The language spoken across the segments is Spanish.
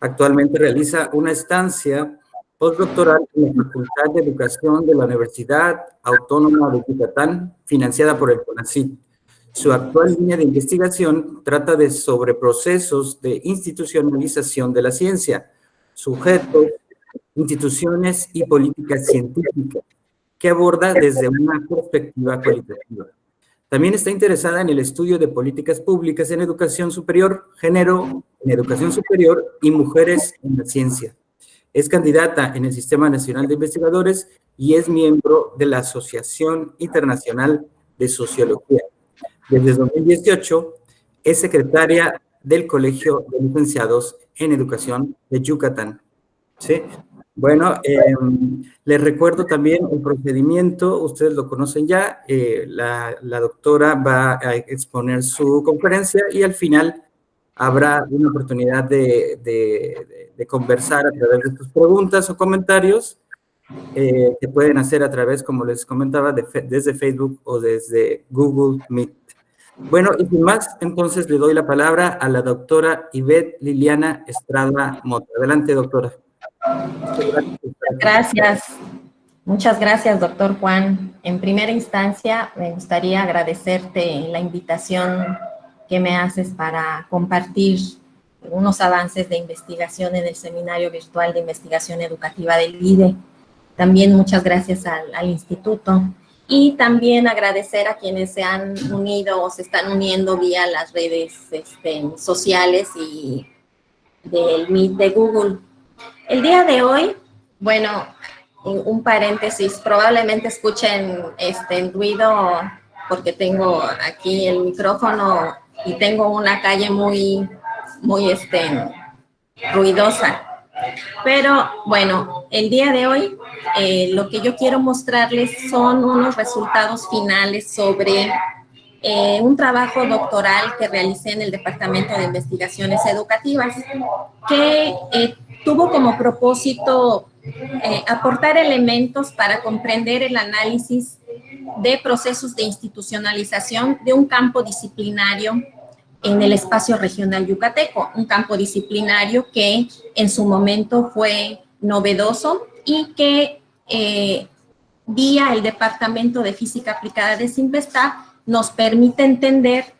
Actualmente realiza una estancia postdoctoral en la Facultad de Educación de la Universidad Autónoma de Yucatán, financiada por el CONACYT. Su actual línea de investigación trata sobre procesos de institucionalización de la ciencia, sujetos, instituciones y políticas científicas, que aborda desde una perspectiva cualitativa. También está interesada en el estudio de políticas públicas en educación superior, género en educación superior y mujeres en la ciencia. Es candidata en el Sistema Nacional de Investigadores y es miembro de la Asociación Internacional de Sociología. Desde 2018 es secretaria del Colegio de Licenciados en Educación de Yucatán. ¿Sí? Bueno, les recuerdo también el procedimiento, ustedes lo conocen ya, la doctora va a exponer su conferencia y al final habrá una oportunidad de conversar a través de sus preguntas o comentarios que pueden hacer a través, como les comentaba, desde Facebook o desde Google Meet. Bueno, y sin más, entonces le doy la palabra a la doctora Ivette Liliana Estrada Mota. Adelante, doctora. Gracias. Muchas gracias, doctor Juan. En primera instancia, me gustaría agradecerte la invitación que me haces para compartir unos avances de investigación en el Seminario Virtual de Investigación Educativa del IDE. También muchas gracias al Instituto. Y también agradecer a quienes se han unido o se están uniendo vía las redes sociales y del Meet de Google. El día de hoy, bueno, un paréntesis, probablemente escuchen ruido porque tengo aquí el micrófono y tengo una calle muy ruidosa. Pero bueno, el día de hoy lo que yo quiero mostrarles son unos resultados finales sobre un trabajo doctoral que realicé en el Departamento de Investigaciones Educativas, que tuvo como propósito aportar elementos para comprender el análisis de procesos de institucionalización de un campo disciplinario en el espacio regional yucateco, un campo disciplinario que en su momento fue novedoso y que vía el Departamento de Física Aplicada de Cinvestav nos permite entender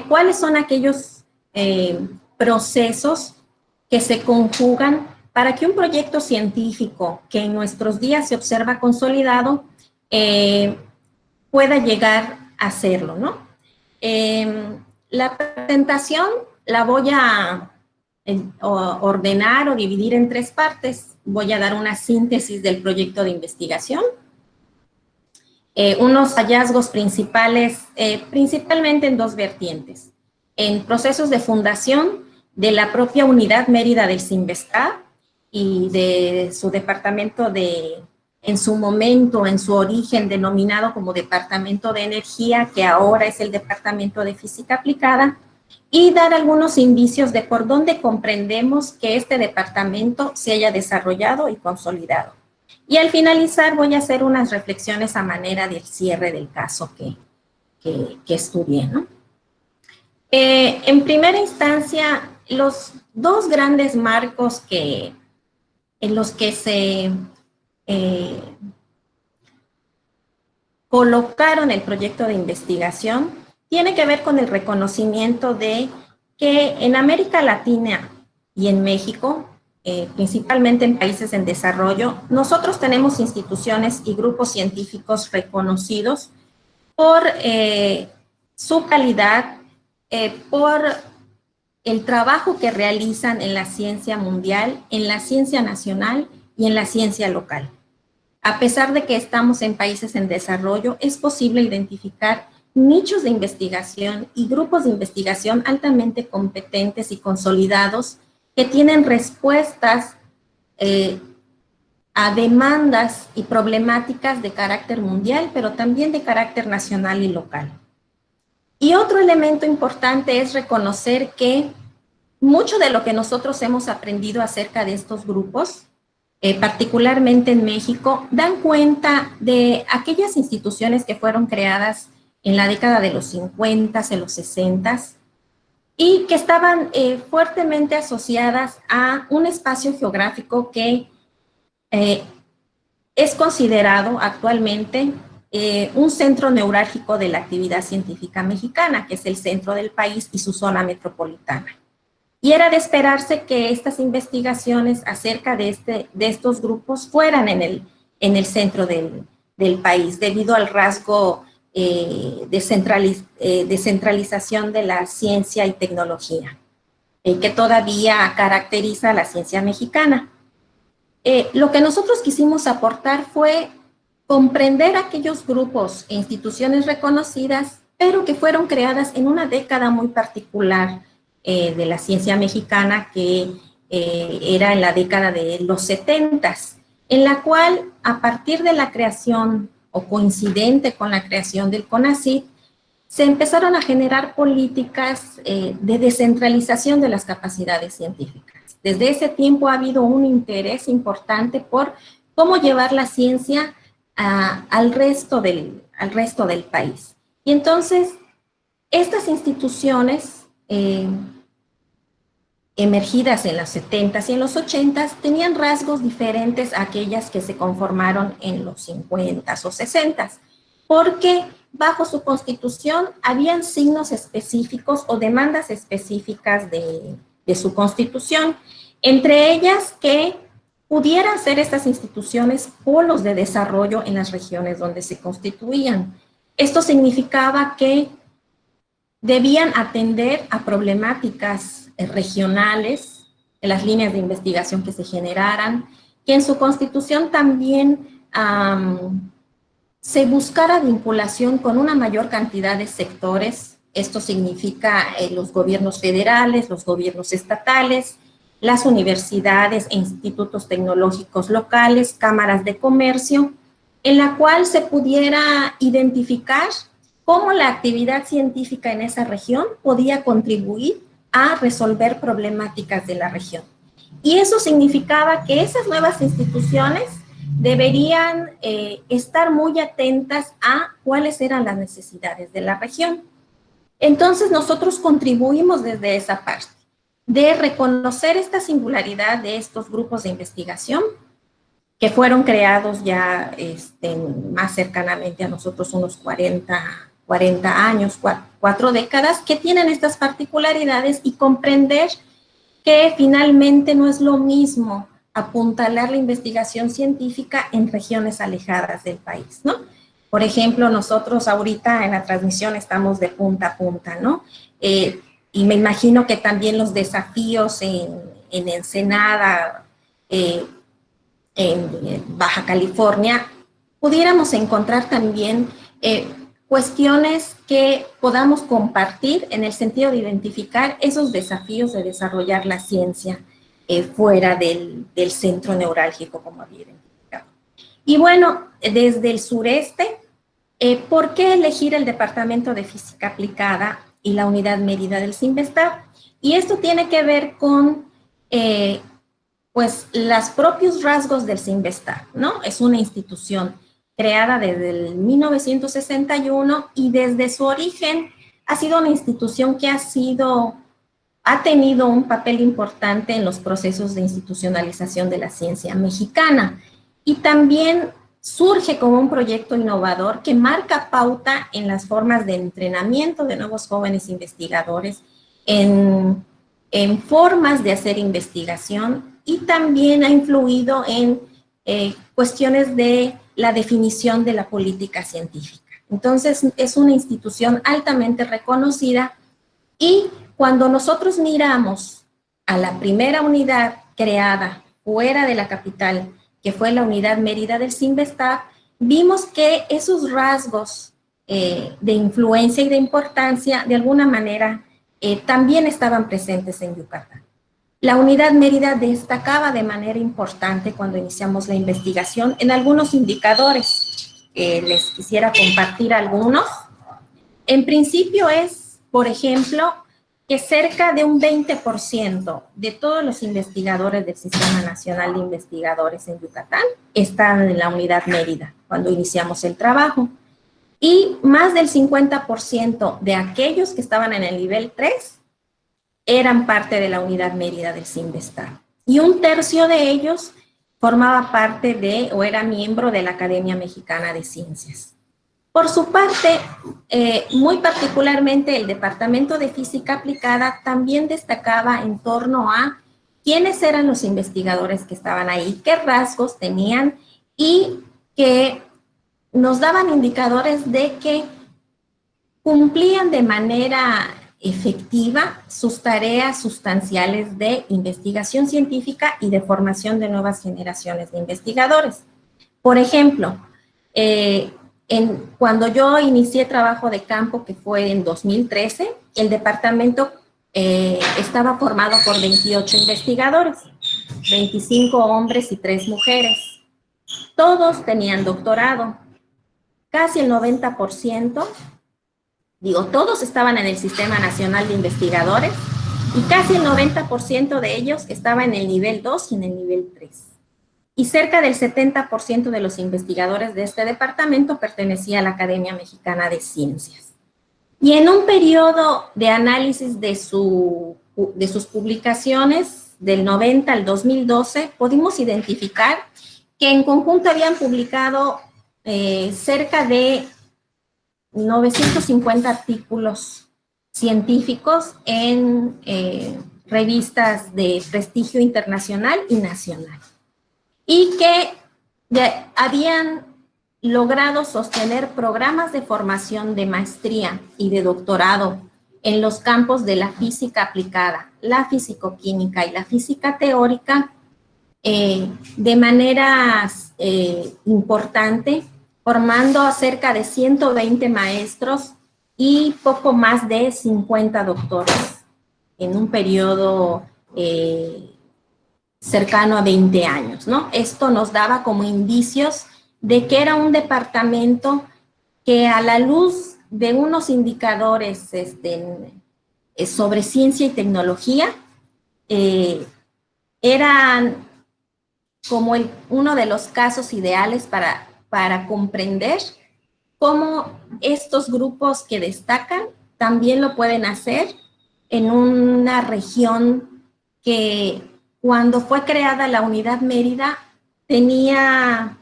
cuáles son aquellos procesos que se conjugan para que un proyecto científico que en nuestros días se observa consolidado pueda llegar a serlo, ¿no? La presentación la voy a ordenar o dividir en tres partes. Voy a dar una síntesis del proyecto de investigación, unos hallazgos principales, principalmente en dos vertientes. En procesos de fundación de la propia unidad Mérida del Cinvestav y de su departamento en su momento, en su origen, denominado como Departamento de Energía, que ahora es el Departamento de Física Aplicada, y dar algunos indicios de por dónde comprendemos que este departamento se haya desarrollado y consolidado. Y al finalizar voy a hacer unas reflexiones a manera del cierre del caso que estudié, ¿no? En primera instancia, los dos grandes marcos en los que se colocaron el proyecto de investigación tiene que ver con el reconocimiento de que en América Latina y en México, principalmente en países en desarrollo, nosotros tenemos instituciones y grupos científicos reconocidos por su calidad, por el trabajo que realizan en la ciencia mundial, en la ciencia nacional y en la ciencia local. A pesar de que estamos en países en desarrollo, es posible identificar nichos de investigación y grupos de investigación altamente competentes y consolidados que tienen respuestas a demandas y problemáticas de carácter mundial, pero también de carácter nacional y local. Y otro elemento importante es reconocer que mucho de lo que nosotros hemos aprendido acerca de estos grupos, particularmente en México, dan cuenta de aquellas instituciones que fueron creadas en la década de los 50, en los 60, y que estaban fuertemente asociadas a un espacio geográfico que es considerado actualmente un centro neurálgico de la actividad científica mexicana, que es el centro del país y su zona metropolitana. Y era de esperarse que estas investigaciones acerca de estos grupos fueran en el centro del país, debido al rasgo descentralización de la ciencia y tecnología, que todavía caracteriza a la ciencia mexicana. Lo que nosotros quisimos aportar fue comprender aquellos grupos e instituciones reconocidas, pero que fueron creadas en una década muy particular de la ciencia mexicana, que era en la década de los 70s, en la cual, a partir de la creación o coincidente con la creación del CONACYT, se empezaron a generar políticas de descentralización de las capacidades científicas. Desde ese tiempo ha habido un interés importante por cómo llevar la ciencia al resto del país. Y entonces, estas instituciones emergidas en los 70s y en los 80s tenían rasgos diferentes a aquellas que se conformaron en los 50s o 60s, porque bajo su constitución habían signos específicos o demandas específicas de su constitución, entre ellas que pudieran ser estas instituciones polos de desarrollo en las regiones donde se constituían. Esto significaba que debían atender a problemáticas regionales, en las líneas de investigación que se generaran, que en su constitución también se buscara vinculación con una mayor cantidad de sectores. Esto significa los gobiernos federales, los gobiernos estatales, las universidades e institutos tecnológicos locales, cámaras de comercio, en la cual se pudiera identificar cómo la actividad científica en esa región podía contribuir a resolver problemáticas de la región. Y eso significaba que esas nuevas instituciones deberían estar muy atentas a cuáles eran las necesidades de la región. Entonces nosotros contribuimos desde esa parte, de reconocer esta singularidad de estos grupos de investigación que fueron creados ya más cercanamente a nosotros, unos 40 años, 4 décadas, que tienen estas particularidades, y comprender que finalmente no es lo mismo apuntalar la investigación científica en regiones alejadas del país, ¿no? Por ejemplo, nosotros ahorita en la transmisión estamos de punta a punta, ¿no? Y me imagino que también los desafíos en Ensenada, en Baja California, pudiéramos encontrar también cuestiones que podamos compartir en el sentido de identificar esos desafíos de desarrollar la ciencia fuera del centro neurálgico, como había identificado. Y bueno, desde el sureste, ¿por qué elegir el Departamento de Física Aplicada y la Unidad Mérida del CINVESTAB? Y esto tiene que ver con pues los propios rasgos del CINVESTAB, ¿no? Es una institución creada desde el 1961 y desde su origen ha sido una institución que ha tenido un papel importante en los procesos de institucionalización de la ciencia mexicana, y también surge como un proyecto innovador que marca pauta en las formas de entrenamiento de nuevos jóvenes investigadores, en formas de hacer investigación, y también ha influido en cuestiones de la definición de la política científica. Entonces, es una institución altamente reconocida, y cuando nosotros miramos a la primera unidad creada fuera de la capital, que fue la Unidad Mérida del CINVESTAB, vimos que esos rasgos de influencia y de importancia, de alguna manera, también estaban presentes en Yucatán. La Unidad Mérida destacaba de manera importante cuando iniciamos la investigación en algunos indicadores. Les quisiera compartir algunos. En principio es, por ejemplo, que cerca de un 20% de todos los investigadores del Sistema Nacional de Investigadores en Yucatán están en la Unidad Mérida cuando iniciamos el trabajo. Y más del 50% de aquellos que estaban en el nivel 3 eran parte de la unidad Mérida del CINVESTAR. Y un tercio de ellos formaba parte de o era miembro de la Academia Mexicana de Ciencias. Por su parte, muy particularmente el Departamento de Física Aplicada también destacaba en torno a quiénes eran los investigadores que estaban ahí, qué rasgos tenían y que nos daban indicadores de que cumplían de manera efectiva sus tareas sustanciales de investigación científica y de formación de nuevas generaciones de investigadores. Por ejemplo, cuando yo inicié trabajo de campo, que fue en 2013, el departamento estaba formado por 28 investigadores, 25 hombres y 3 mujeres. Todos tenían doctorado, casi el 90%. Todos estaban en el Sistema Nacional de Investigadores y casi el 90% de ellos estaba en el nivel 2 y en el nivel 3. Y cerca del 70% de los investigadores de este departamento pertenecía a la Academia Mexicana de Ciencias. Y en un periodo de análisis de sus publicaciones, del 90 al 2012, pudimos identificar que en conjunto habían publicado cerca de 950 artículos científicos en revistas de prestigio internacional y nacional, y que habían logrado sostener programas de formación de maestría y de doctorado en los campos de la física aplicada, la fisicoquímica y la física teórica de manera importante, formando a cerca de 120 maestros y poco más de 50 doctores en un periodo cercano a 20 años, ¿no? Esto nos daba como indicios de que era un departamento que, a la luz de unos indicadores sobre ciencia y tecnología, eran como uno de los casos ideales para comprender cómo estos grupos que destacan también lo pueden hacer en una región que, cuando fue creada la Unidad Mérida, tenía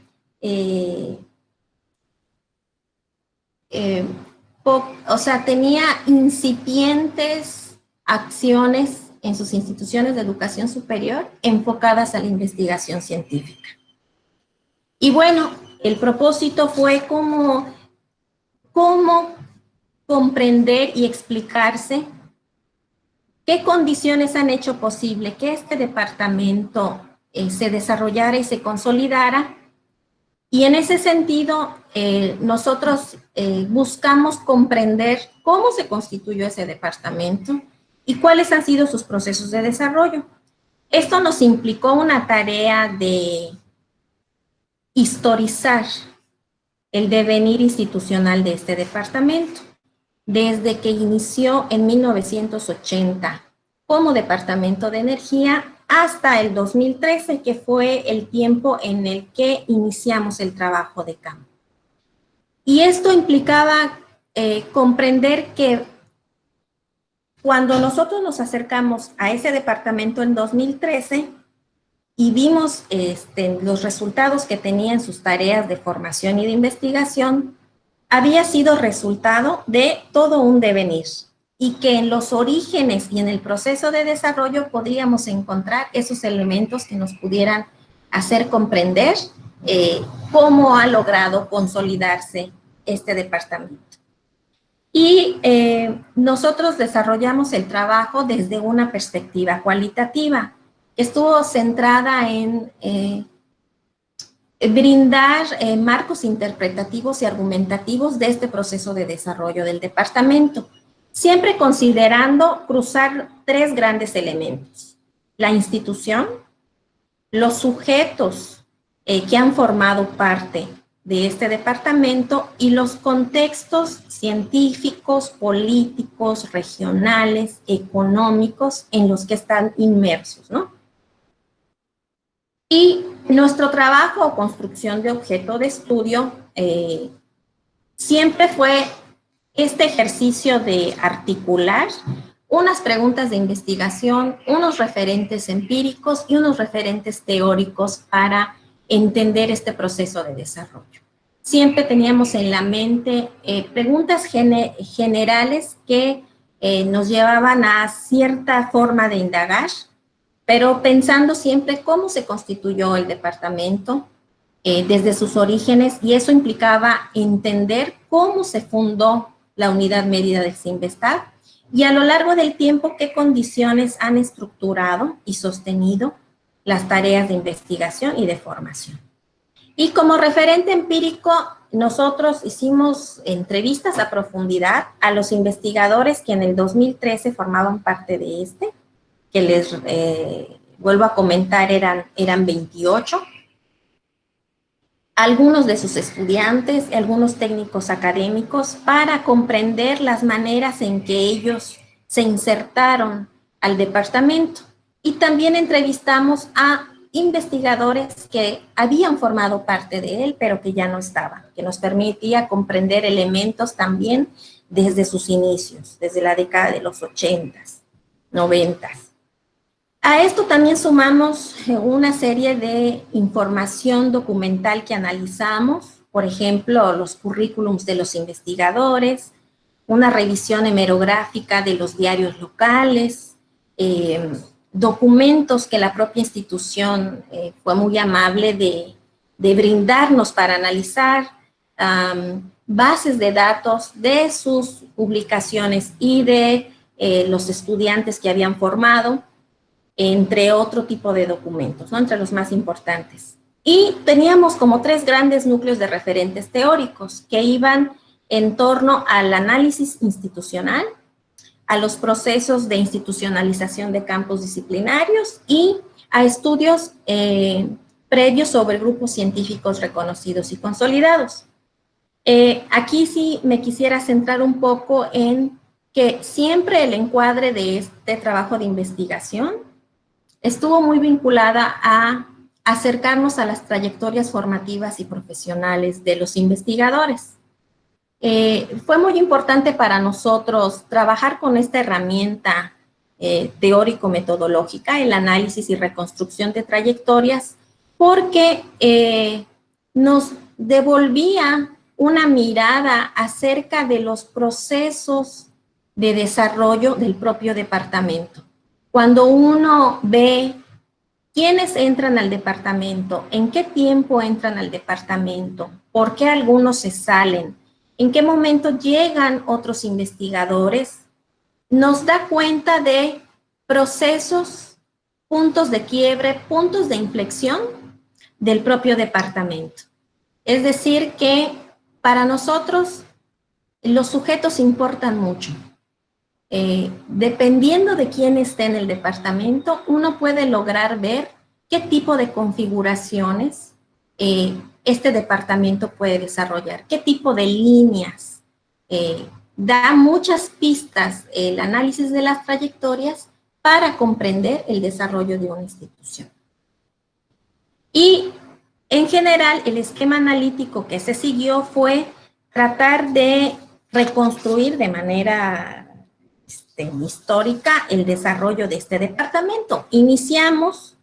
tenía incipientes acciones en sus instituciones de educación superior enfocadas a la investigación científica. Y bueno, el propósito fue cómo comprender y explicarse qué condiciones han hecho posible que este departamento se desarrollara y se consolidara. Y en ese sentido, nosotros buscamos comprender cómo se constituyó ese departamento y cuáles han sido sus procesos de desarrollo. Esto nos implicó una tarea de historizar el devenir institucional de este departamento, desde que inició en 1980 como Departamento de Energía hasta el 2013, que fue el tiempo en el que iniciamos el trabajo de campo. Y esto implicaba comprender que cuando nosotros nos acercamos a ese departamento en 2013 y vimos los resultados que tenían sus tareas de formación y de investigación, había sido resultado de todo un devenir, y que en los orígenes y en el proceso de desarrollo podríamos encontrar esos elementos que nos pudieran hacer comprender cómo ha logrado consolidarse este departamento. Y nosotros desarrollamos el trabajo desde una perspectiva cualitativa, que estuvo centrada en brindar marcos interpretativos y argumentativos de este proceso de desarrollo del departamento, siempre considerando cruzar 3 grandes elementos: la institución, los sujetos que han formado parte de este departamento y los contextos científicos, políticos, regionales, económicos en los que están inmersos, ¿no? Y nuestro trabajo o construcción de objeto de estudio siempre fue este ejercicio de articular unas preguntas de investigación, unos referentes empíricos y unos referentes teóricos para entender este proceso de desarrollo. Siempre teníamos en la mente preguntas generales que nos llevaban a cierta forma de indagar, pero pensando siempre cómo se constituyó el departamento desde sus orígenes, y eso implicaba entender cómo se fundó la Unidad Mérida de Cinvestav y a lo largo del tiempo qué condiciones han estructurado y sostenido las tareas de investigación y de formación. Y como referente empírico, nosotros hicimos entrevistas a profundidad a los investigadores que en el 2013 formaban parte de que les vuelvo a comentar, eran 28. Algunos de sus estudiantes, algunos técnicos académicos, para comprender las maneras en que ellos se insertaron al departamento. Y también entrevistamos a investigadores que habían formado parte de él, pero que ya no estaban, que nos permitía comprender elementos también desde sus inicios, desde la década de los 80s, 90s. A esto también sumamos una serie de información documental que analizamos, por ejemplo, los currículums de los investigadores, una revisión hemerográfica de los diarios locales, documentos que la propia institución fue muy amable de brindarnos para analizar, bases de datos de sus publicaciones y de los estudiantes que habían formado, entre otro tipo de documentos, ¿no? Entre los más importantes. Y teníamos como 3 grandes núcleos de referentes teóricos que iban en torno al análisis institucional, a los procesos de institucionalización de campos disciplinarios y a estudios previos sobre grupos científicos reconocidos y consolidados. Aquí sí me quisiera centrar un poco en que siempre el encuadre de este trabajo de investigación estuvo muy vinculada a acercarnos a las trayectorias formativas y profesionales de los investigadores. Fue muy importante para nosotros trabajar con esta herramienta teórico-metodológica, el análisis y reconstrucción de trayectorias, porque nos devolvía una mirada acerca de los procesos de desarrollo del propio departamento. Cuando uno ve quiénes entran al departamento, en qué tiempo entran al departamento, por qué algunos se salen, en qué momento llegan otros investigadores, nos da cuenta de procesos, puntos de quiebre, puntos de inflexión del propio departamento. Es decir, que para nosotros los sujetos importan mucho. Dependiendo de quién esté en el departamento, uno puede lograr ver qué tipo de configuraciones este departamento puede desarrollar, qué tipo de líneas. Da muchas pistas el análisis de las trayectorias para comprender el desarrollo de una institución. Y en general, el esquema analítico que se siguió fue tratar de reconstruir de manera histórica el desarrollo de este departamento. Iniciamos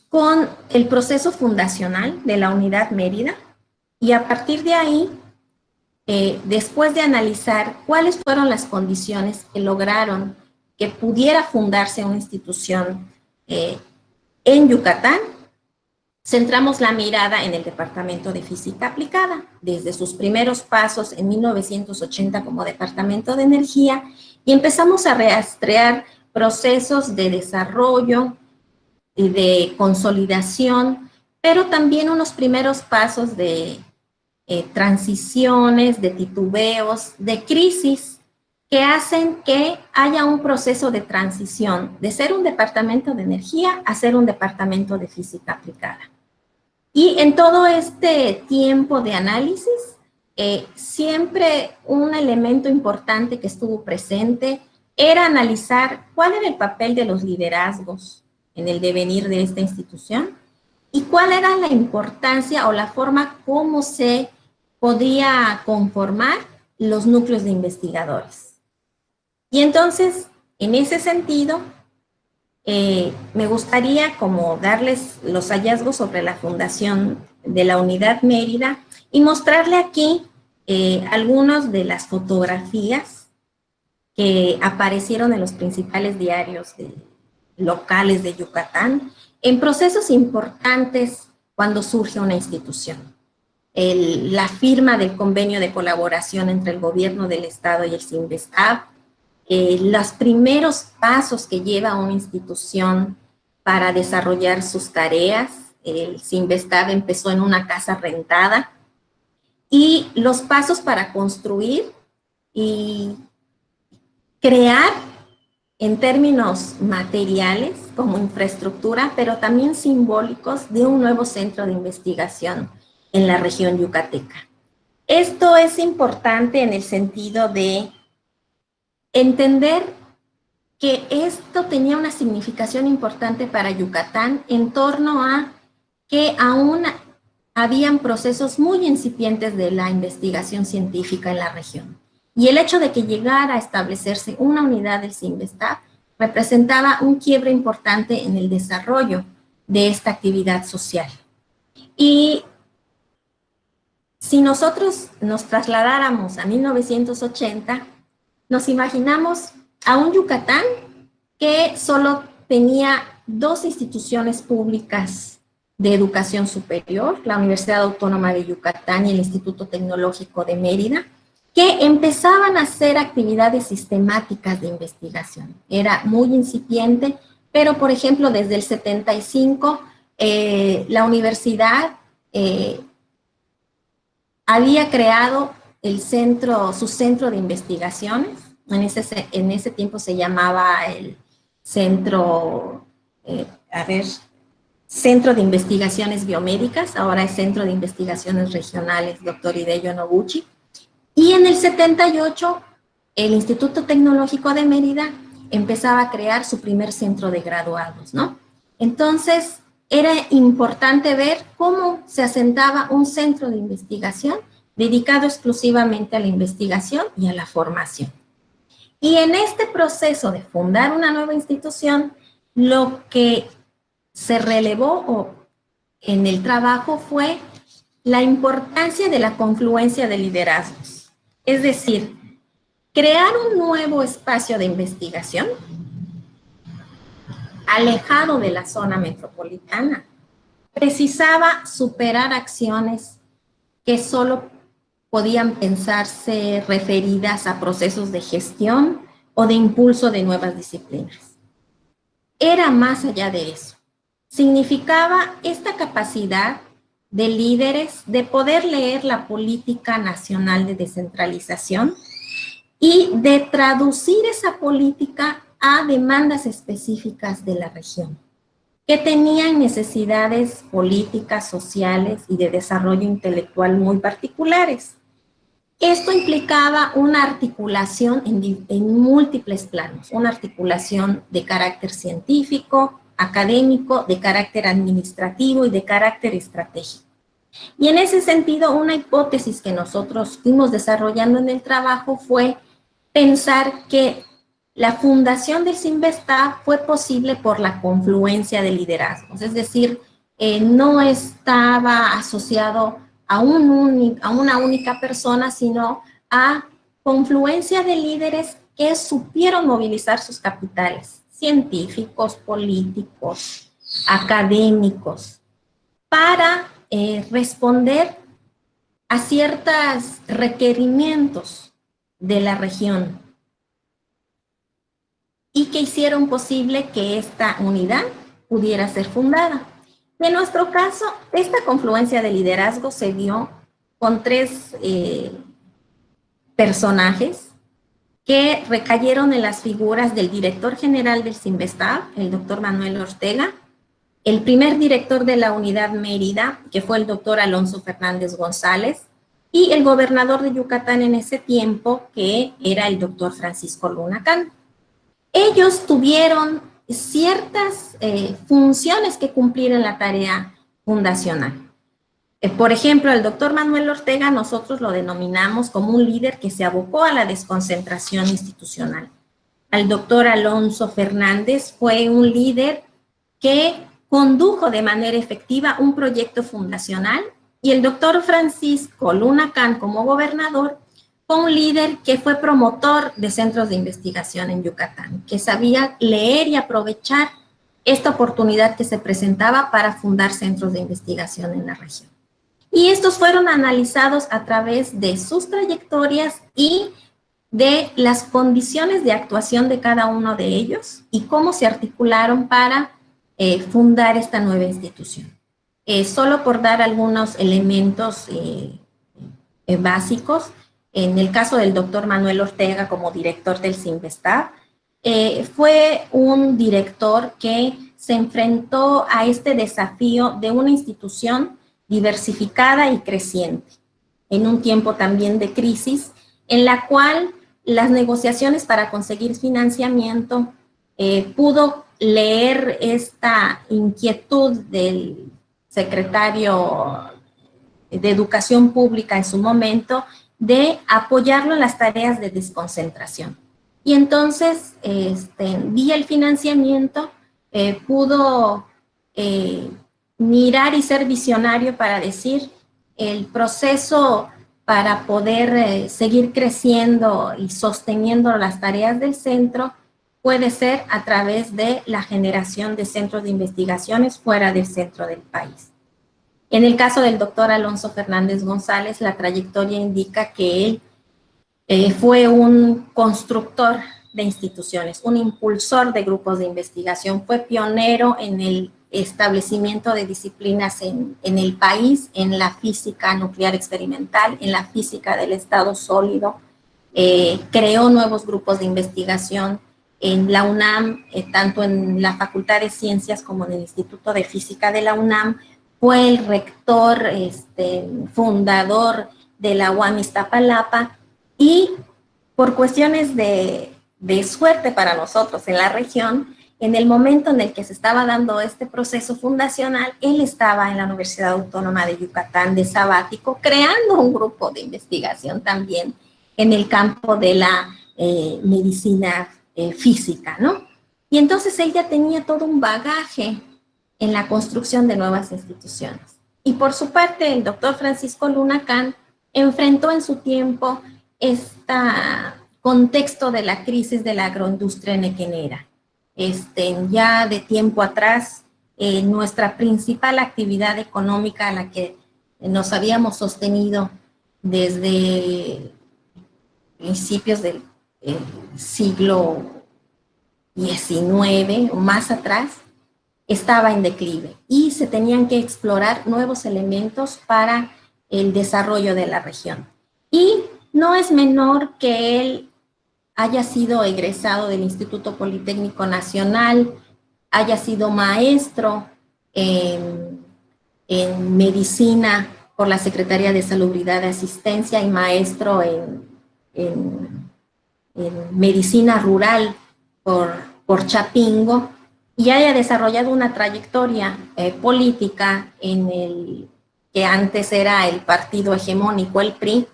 con el proceso fundacional de la Unidad Mérida y a partir de ahí, después de analizar cuáles fueron las condiciones que lograron que pudiera fundarse una institución en Yucatán, centramos la mirada en el Departamento de Física Aplicada, desde sus primeros pasos en 1980 como Departamento de Energía, y empezamos a rastrear procesos de desarrollo y de consolidación, pero también unos primeros pasos de transiciones, de titubeos, de crisis, que hacen que haya un proceso de transición de ser un departamento de energía a ser un departamento de física aplicada. Y en todo este tiempo de análisis, siempre un elemento importante que estuvo presente era analizar cuál era el papel de los liderazgos en el devenir de esta institución y cuál era la importancia o la forma como se podía conformar los núcleos de investigadores. Y entonces, en ese sentido, me gustaría como darles los hallazgos sobre la fundación de la Unidad Mérida y mostrarle aquí algunas de las fotografías que aparecieron en los principales diarios locales de Yucatán en procesos importantes cuando surge una institución. La firma del convenio de colaboración entre el gobierno del estado y el CINVESTAB, los primeros pasos que lleva una institución para desarrollar sus tareas. El CINVESTAB empezó en una casa rentada, y los pasos para construir y crear en términos materiales como infraestructura, pero también simbólicos, de un nuevo centro de investigación en la región yucateca. Esto es importante en el sentido de entender que esto tenía una significación importante para Yucatán en torno a que aún habían procesos muy incipientes de la investigación científica en la región. Y el hecho de que llegara a establecerse una unidad del CINVESTAB representaba un quiebre importante en el desarrollo de esta actividad social. Y si nosotros nos trasladáramos a 1980, nos imaginamos a un Yucatán que solo tenía 2 instituciones públicas de educación superior, la Universidad Autónoma de Yucatán y el Instituto Tecnológico de Mérida, que empezaban a hacer actividades sistemáticas de investigación. Era muy incipiente, pero por ejemplo desde el 75 la universidad había creado su centro de investigaciones. En ese tiempo se llamaba el Centro de Investigaciones Biomédicas, ahora es Centro de Investigaciones Regionales Dr. Hideyo Noguchi. Y en el 78, el Instituto Tecnológico de Mérida empezaba a crear su primer centro de graduados, ¿no? Entonces, era importante ver cómo se asentaba un centro de investigación dedicado exclusivamente a la investigación y a la formación. Y en este proceso de fundar una nueva institución, lo que se relevó en el trabajo fue la importancia de la confluencia de liderazgos. Es decir, crear un nuevo espacio de investigación alejado de la zona metropolitana precisaba superar acciones que solo podían pensarse referidas a procesos de gestión o de impulso de nuevas disciplinas. Era más allá de eso. Significaba esta capacidad de líderes de poder leer la política nacional de descentralización y de traducir esa política a demandas específicas de la región, que tenían necesidades políticas, sociales y de desarrollo intelectual muy particulares. Esto implicaba una articulación en múltiples planos, una articulación de carácter científico, académico, de carácter administrativo y de carácter estratégico. Y en ese sentido, una hipótesis que nosotros fuimos desarrollando en el trabajo fue pensar que la fundación del CINVESTAB fue posible por la confluencia de liderazgos, es decir, no estaba asociado a una única persona, sino a confluencia de líderes que supieron movilizar sus capitales, científicos, políticos, académicos, para responder a ciertos requerimientos de la región y que hicieron posible que esta unidad pudiera ser fundada. En nuestro caso, esta confluencia de liderazgo se dio con 3 personajes que recayeron en las figuras del director general del CINVESTAB, el doctor Manuel Ortega, el primer director de la Unidad Mérida, que fue el doctor Alonso Fernández González, y el gobernador de Yucatán en ese tiempo, que era el doctor Francisco Luna Can. Ellos tuvieron ciertas funciones que cumplir en la tarea fundacional. Por ejemplo, el doctor Manuel Ortega nosotros lo denominamos como un líder que se abocó a la desconcentración institucional. al doctor Alonso Fernández, fue un líder que condujo de manera efectiva un proyecto fundacional, y el doctor Francisco Luna Can, como gobernador, fue un líder que fue promotor de centros de investigación en Yucatán, que sabía leer y aprovechar esta oportunidad que se presentaba para fundar centros de investigación en la región. Y estos fueron analizados a través de sus trayectorias y de las condiciones de actuación de cada uno de ellos y cómo se articularon para fundar esta nueva institución. Solo por dar algunos elementos básicos, en el caso del doctor Manuel Ortega como director del CINVESTAB, fue un director que se enfrentó a este desafío de una institución diversificada y creciente, en un tiempo también de crisis, en la cual las negociaciones para conseguir financiamiento pudo leer esta inquietud del secretario de Educación Pública en su momento de apoyarlo en las tareas de desconcentración. Y entonces, vía el financiamiento, pudo mirar y ser visionario para decir el proceso para poder seguir creciendo y sosteniendo las tareas del centro puede ser a través de la generación de centros de investigaciones fuera del centro del país. En el caso del doctor Alonso Fernández González, la trayectoria indica que él fue un constructor de instituciones, un impulsor de grupos de investigación, fue pionero en el establecimiento de disciplinas en el país, en la física nuclear experimental, en la física del estado sólido, creó nuevos grupos de investigación en la UNAM, tanto en la Facultad de Ciencias como en el Instituto de Física de la UNAM, fue el rector fundador de la UAM Iztapalapa, y por cuestiones de suerte para nosotros en la región, en el momento en el que se estaba dando este proceso fundacional, él estaba en la Universidad Autónoma de Yucatán de sabático, creando un grupo de investigación también en el campo de la medicina física, ¿no? Y entonces él ya tenía todo un bagaje en la construcción de nuevas instituciones. Y por su parte, el doctor Francisco Luna Can enfrentó en su tiempo este contexto de la crisis de la agroindustria nequenera. Ya de tiempo atrás, nuestra principal actividad económica a la que nos habíamos sostenido desde principios del siglo XIX o más atrás, estaba en declive y se tenían que explorar nuevos elementos para el desarrollo de la región. Y no es menor que él haya sido egresado del Instituto Politécnico Nacional, haya sido maestro en medicina por la Secretaría de Salubridad y Asistencia y maestro en medicina rural por Chapingo, y haya desarrollado una trayectoria política en el que antes era el partido hegemónico, el PRI,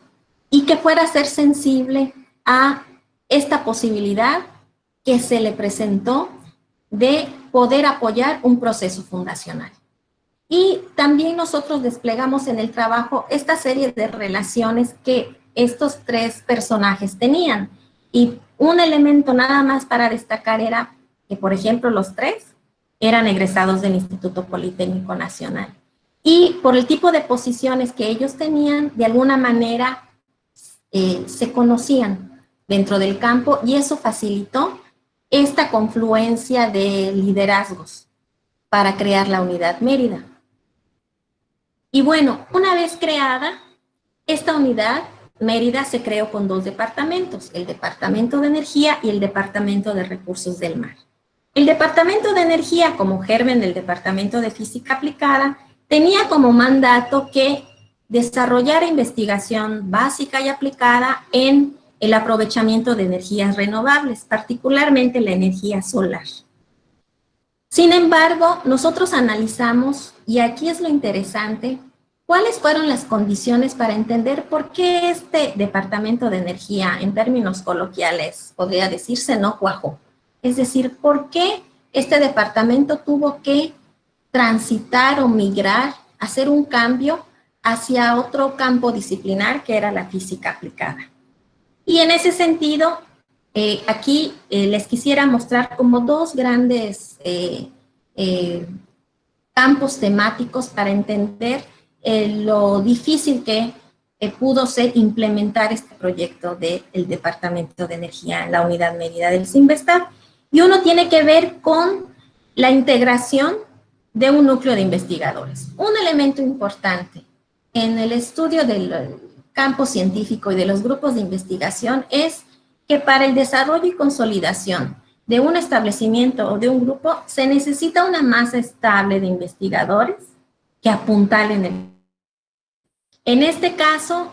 y que fuera a ser sensible a esta posibilidad que se le presentó de poder apoyar un proceso fundacional. Y también nosotros desplegamos en el trabajo esta serie de relaciones que estos tres personajes tenían. Y un elemento nada más para destacar era que, por ejemplo, los tres eran egresados del Instituto Politécnico Nacional. Y por el tipo de posiciones que ellos tenían, de alguna manera se conocían dentro del campo, y eso facilitó esta confluencia de liderazgos para crear la Unidad Mérida. Y bueno, una vez creada, esta Unidad Mérida se creó con dos departamentos, el Departamento de Energía y el Departamento de Recursos del Mar. El Departamento de Energía, como germen del Departamento de Física Aplicada, tenía como mandato que desarrollara investigación básica y aplicada en el aprovechamiento de energías renovables, particularmente la energía solar. Sin embargo, nosotros analizamos, y aquí es lo interesante, ¿Cuáles fueron las condiciones para entender por qué este departamento de energía, en términos coloquiales, podría decirse no cuajó? Es decir, ¿por qué este departamento tuvo que transitar o migrar, hacer un cambio hacia otro campo disciplinar que era la física aplicada? Y en ese sentido, aquí les quisiera mostrar como dos grandes campos temáticos para entender lo difícil que pudo ser implementar este proyecto del Departamento de Energía en la Unidad Mérida del CINVESTAB. Y uno tiene que ver con la integración de un núcleo de investigadores. Un elemento importante en el estudio del campo científico y de los grupos de investigación es que para el desarrollo y consolidación de un establecimiento o de un grupo se necesita una masa estable de investigadores que apuntalen el. En este caso,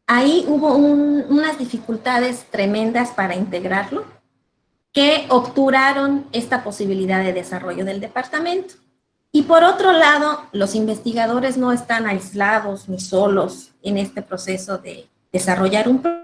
ahí hubo unas dificultades tremendas para integrarlo que obturaron esta posibilidad de desarrollo del departamento. Y por otro lado, los investigadores no están aislados ni solos en este proceso de desarrollar un proyecto.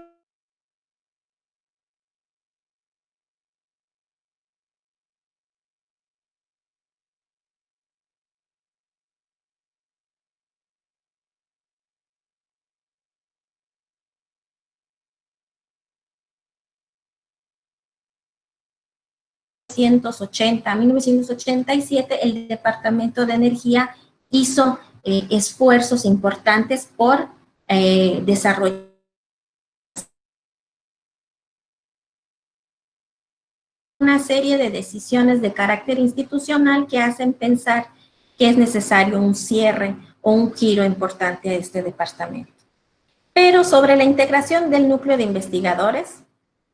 1987, el Departamento de Energía hizo esfuerzos importantes por desarrollar una serie de decisiones de carácter institucional que hacen pensar que es necesario un cierre o un giro importante a este departamento. Pero sobre la integración del núcleo de investigadores,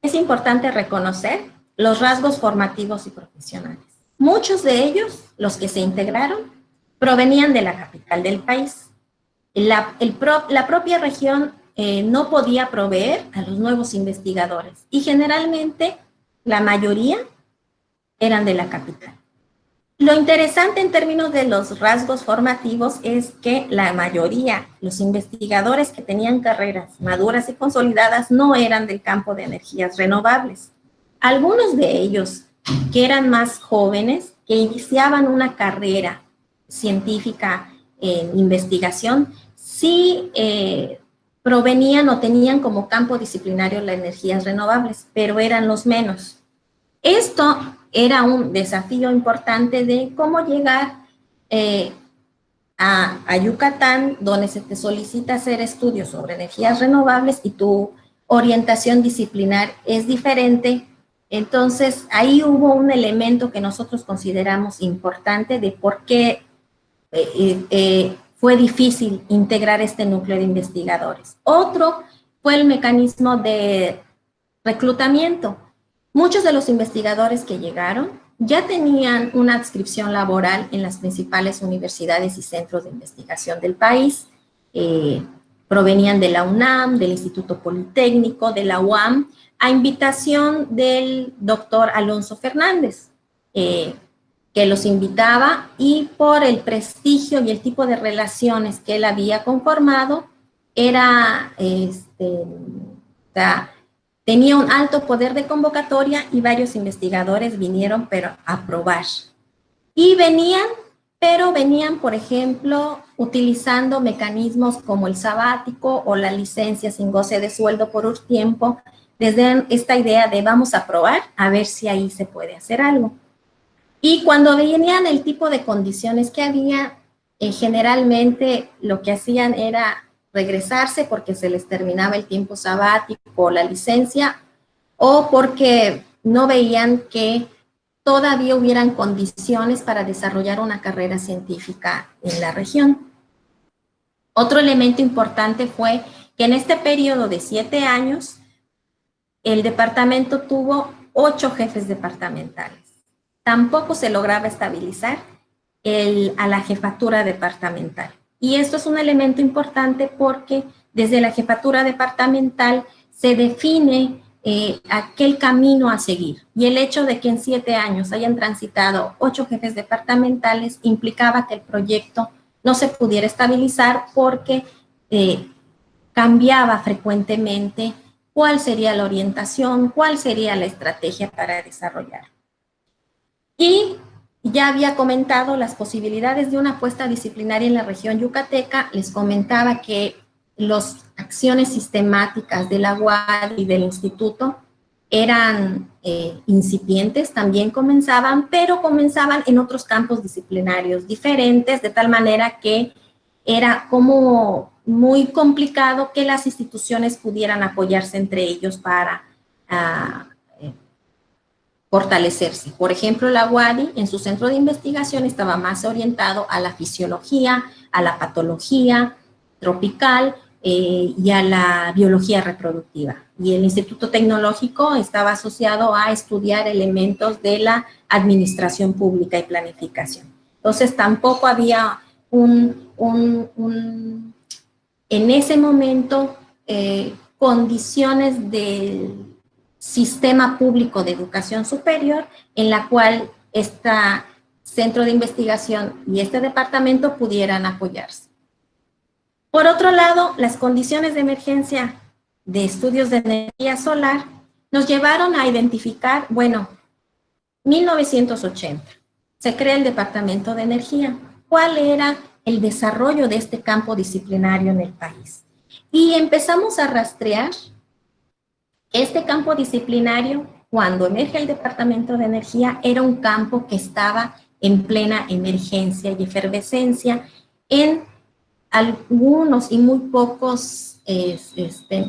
es importante reconocer los rasgos formativos y profesionales. Muchos de ellos, los que se integraron, provenían de la capital del país. La propia región no podía proveer a los nuevos investigadores y generalmente la mayoría eran de la capital. Lo interesante en términos de los rasgos formativos es que la mayoría, los investigadores que tenían carreras maduras y consolidadas, no eran del campo de energías renovables. Algunos de ellos, que eran más jóvenes, que iniciaban una carrera científica en investigación, sí provenían o tenían como campo disciplinario las energías renovables, pero eran los menos. Esto era un desafío importante de cómo llegar a Yucatán, donde se te solicita hacer estudios sobre energías renovables y tu orientación disciplinar es diferente. Entonces, ahí hubo un elemento que nosotros consideramos importante de por qué fue difícil integrar este núcleo de investigadores. Otro fue el mecanismo de reclutamiento. Muchos de los investigadores que llegaron ya tenían una adscripción laboral en las principales universidades y centros de investigación del país. Provenían de la UNAM, del Instituto Politécnico, de la UAM, a invitación del doctor Alonso Fernández, que los invitaba, y por el prestigio y el tipo de relaciones que él había conformado, tenía un alto poder de convocatoria y varios investigadores vinieron, pero a probar. Y venían, por ejemplo, utilizando mecanismos como el sabático o la licencia sin goce de sueldo por un tiempo, desde esta idea de vamos a probar a ver si ahí se puede hacer algo. Y cuando venían el tipo de condiciones que había, generalmente lo que hacían era regresarse porque se les terminaba el tiempo sabático o la licencia, o porque no veían que todavía hubieran condiciones para desarrollar una carrera científica en la región. Otro elemento importante fue que en este periodo de 7 años, el departamento tuvo 8 jefes departamentales. Tampoco se lograba estabilizar a la jefatura departamental. Y esto es un elemento importante porque desde la jefatura departamental se define aquel camino a seguir. Y el hecho de que en 7 años hayan transitado 8 jefes departamentales implicaba que el proyecto no se pudiera estabilizar porque cambiaba frecuentemente cuál sería la orientación, cuál sería la estrategia para desarrollar. Y ya había comentado las posibilidades de una apuesta disciplinaria en la región yucateca. Les comentaba que las acciones sistemáticas de la UAD y del instituto eran incipientes, también comenzaban, pero comenzaban en otros campos disciplinarios diferentes, de tal manera que era como muy complicado que las instituciones pudieran apoyarse entre ellos para fortalecerse. Por ejemplo, la UADY en su centro de investigación estaba más orientado a la fisiología, a la patología tropical y a la biología reproductiva. Y el Instituto Tecnológico estaba asociado a estudiar elementos de la administración pública y planificación. Entonces, tampoco había en ese momento condiciones del sistema público de educación superior en la cual este centro de investigación y este departamento pudieran apoyarse. Por otro lado, las condiciones de emergencia de estudios de energía solar nos llevaron a identificar, bueno, 1980, se crea el Departamento de Energía. ¿Cuál era el desarrollo de este campo disciplinario en el país? Y empezamos a rastrear este campo disciplinario. Cuando emerge el Departamento de Energía, era un campo que estaba en plena emergencia y efervescencia en algunos y muy pocos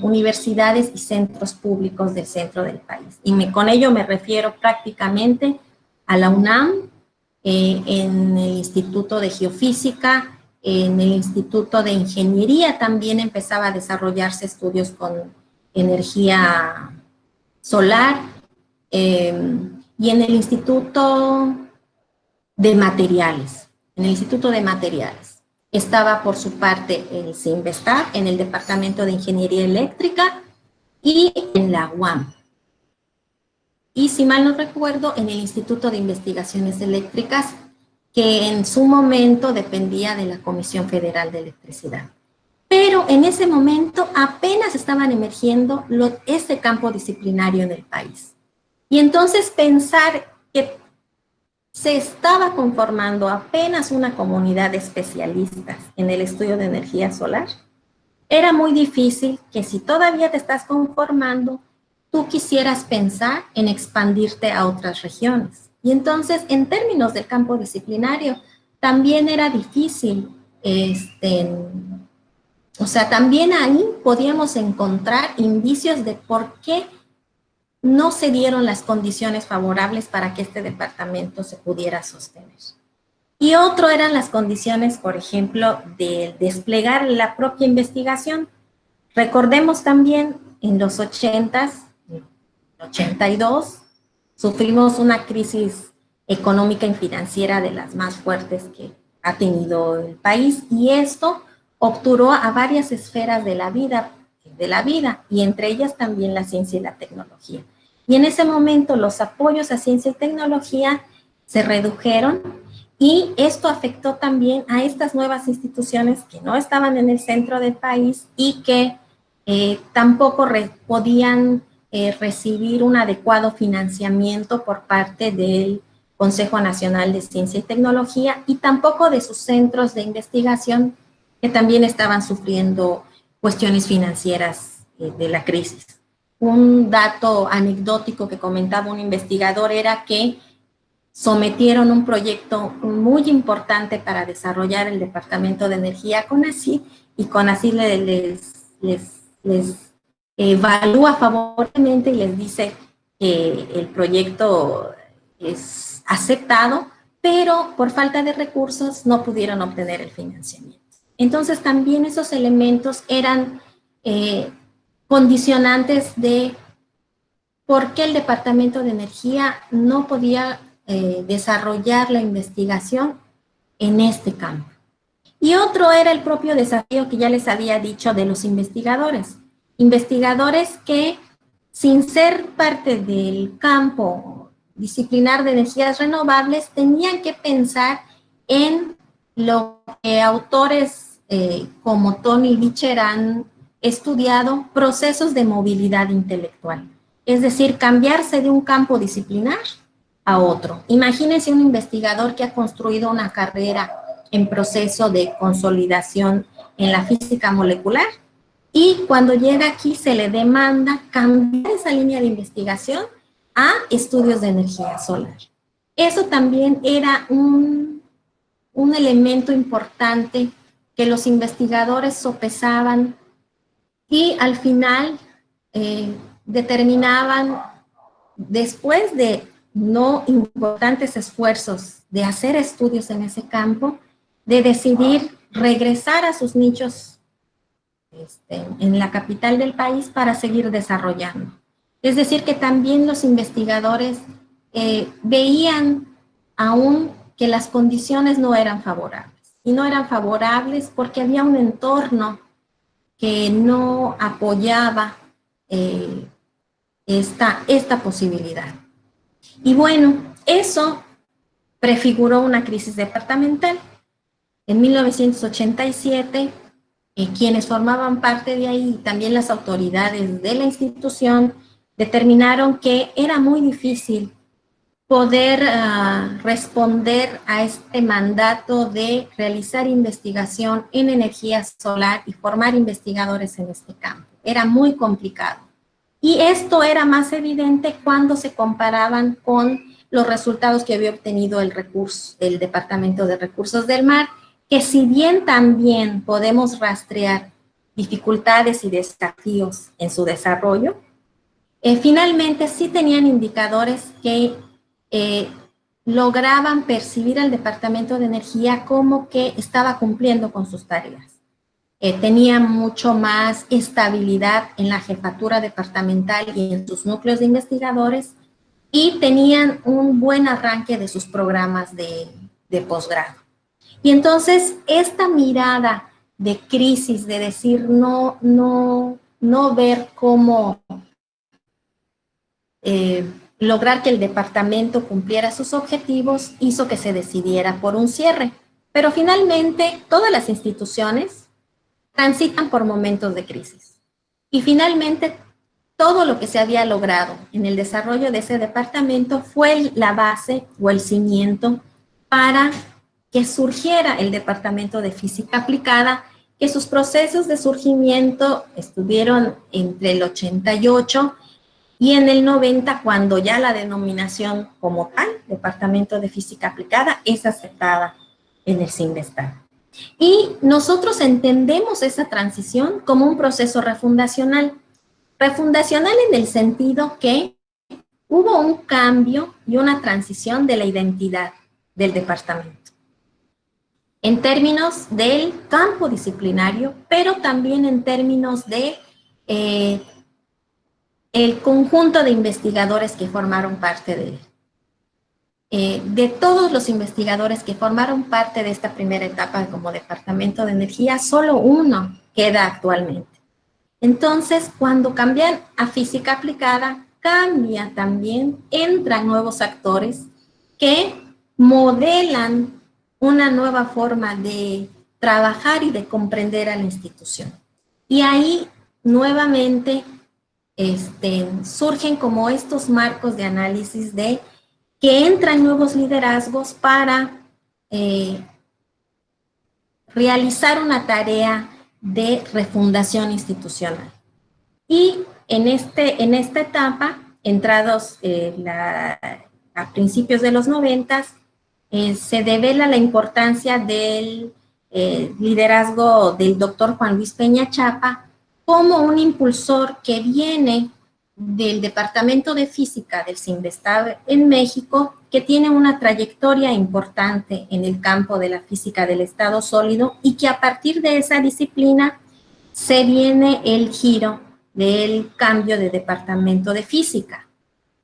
universidades y centros públicos del centro del país. Y con ello me refiero prácticamente a la UNAM, en el Instituto de Geofísica, en el Instituto de Ingeniería también empezaba a desarrollarse estudios con energía solar, y en el Instituto de Materiales. En el Instituto de Materiales estaba por su parte el CINVESTAR, en el Departamento de Ingeniería Eléctrica y en la UAM. Y si mal no recuerdo, en el Instituto de Investigaciones Eléctricas, que en su momento dependía de la Comisión Federal de Electricidad. Pero en ese momento apenas estaban emergiendo este campo disciplinario en el país. Y entonces pensar que se estaba conformando apenas una comunidad de especialistas en el estudio de energía solar, era muy difícil que si todavía te estás conformando, tú quisieras pensar en expandirte a otras regiones. Y entonces, en términos del campo disciplinario, también era difícil, o sea, también ahí podíamos encontrar indicios de por qué no se dieron las condiciones favorables para que este departamento se pudiera sostener. Y otro eran las condiciones, por ejemplo, de desplegar la propia investigación. Recordemos también en los 80s, 82, sufrimos una crisis económica y financiera de las más fuertes que ha tenido el país, y esto obturó a varias esferas de la vida, y entre ellas también la ciencia y la tecnología. Y en ese momento los apoyos a ciencia y tecnología se redujeron, y esto afectó también a estas nuevas instituciones que no estaban en el centro del país y que tampoco podían recibir un adecuado financiamiento por parte del Consejo Nacional de Ciencia y Tecnología, y tampoco de sus centros de investigación, que también estaban sufriendo cuestiones financieras de la crisis. Un dato anecdótico que comentaba un investigador era que sometieron un proyecto muy importante para desarrollar el Departamento de Energía a CONACYT, y CONACYT les evalúa favorablemente y les dice que el proyecto es aceptado, pero por falta de recursos no pudieron obtener el financiamiento. Entonces también esos elementos eran condicionantes de por qué el Departamento de Energía no podía desarrollar la investigación en este campo. Y otro era el propio desafío que ya les había dicho de los investigadores. Investigadores que, sin ser parte del campo disciplinar de energías renovables, tenían que pensar en lo que autores como Tony Licher han estudiado procesos de movilidad intelectual, es decir, cambiarse de un campo disciplinar a otro. Imagínense un investigador que ha construido una carrera en proceso de consolidación en la física molecular y cuando llega aquí se le demanda cambiar esa línea de investigación a estudios de energía solar. Eso también era un elemento importante que los investigadores sopesaban y al final determinaban, después de no importantes esfuerzos de hacer estudios en ese campo, de decidir regresar a sus nichos en la capital del país para seguir desarrollando. Es decir, que también los investigadores veían aún que las condiciones no eran favorables. Y no eran favorables porque había un entorno que no apoyaba esta posibilidad. Y bueno, eso prefiguró una crisis departamental. En 1987, quienes formaban parte de ahí, también las autoridades de la institución, determinaron que era muy difícil poder responder a este mandato de realizar investigación en energía solar y formar investigadores en este campo. Era muy complicado. Y esto era más evidente cuando se comparaban con los resultados que había obtenido el Departamento de Recursos del Mar, que si bien también podemos rastrear dificultades y desafíos en su desarrollo, finalmente sí tenían indicadores que lograban percibir al Departamento de Energía como que estaba cumpliendo con sus tareas. Tenía mucho más estabilidad en la jefatura departamental y en sus núcleos de investigadores y tenían un buen arranque de sus programas de posgrado. Y entonces esta mirada de crisis, de decir no ver cómo lograr que el departamento cumpliera sus objetivos, hizo que se decidiera por un cierre. Pero finalmente todas las instituciones transitan por momentos de crisis. Y finalmente todo lo que se había logrado en el desarrollo de ese departamento fue la base o el cimiento para que surgiera el Departamento de Física Aplicada, que sus procesos de surgimiento estuvieron entre el 88 y en el 90, cuando ya la denominación como tal, Departamento de Física Aplicada, es aceptada en el CINVESTAR. Y nosotros entendemos esa transición como un proceso refundacional. Refundacional en el sentido que hubo un cambio y una transición de la identidad del departamento. En términos del campo disciplinario, pero también en términos de el conjunto de investigadores que formaron parte de él. De todos los investigadores que formaron parte de esta primera etapa como Departamento de Energía, solo uno queda actualmente. Entonces, cuando cambian a Física Aplicada, cambia también, entran nuevos actores que modelan una nueva forma de trabajar y de comprender a la institución. Y ahí, nuevamente, surgen como estos marcos de análisis de que entran nuevos liderazgos para realizar una tarea de refundación institucional. Y en esta etapa, entrados a principios de los 90, se devela la importancia del liderazgo del doctor Juan Luis Peña Chapa como un impulsor que viene del Departamento de Física del CINVESTAB en México, que tiene una trayectoria importante en el campo de la física del estado sólido y que a partir de esa disciplina se viene el giro del cambio de Departamento de Física.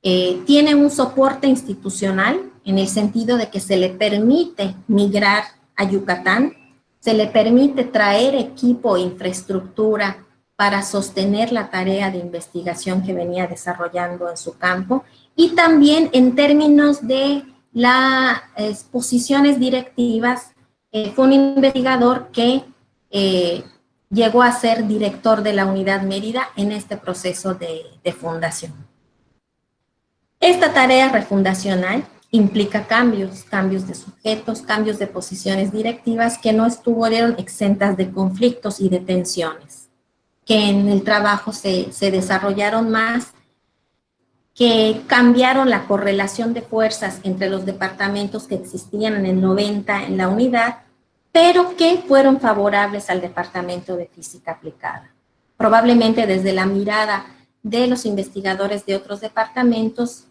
Tiene un soporte institucional en el sentido de que se le permite migrar a Yucatán, se le permite traer equipo e infraestructura para sostener la tarea de investigación que venía desarrollando en su campo, y también en términos de las posiciones directivas fue un investigador que llegó a ser director de la Unidad Mérida en este proceso de fundación. Esta tarea refundacional implica cambios de sujetos, cambios de posiciones directivas que no estuvieron exentas de conflictos y de tensiones, que en el trabajo se desarrollaron más, que cambiaron la correlación de fuerzas entre los departamentos que existían en el 90 en la unidad, pero que fueron favorables al Departamento de Física Aplicada. Probablemente desde la mirada de los investigadores de otros departamentos,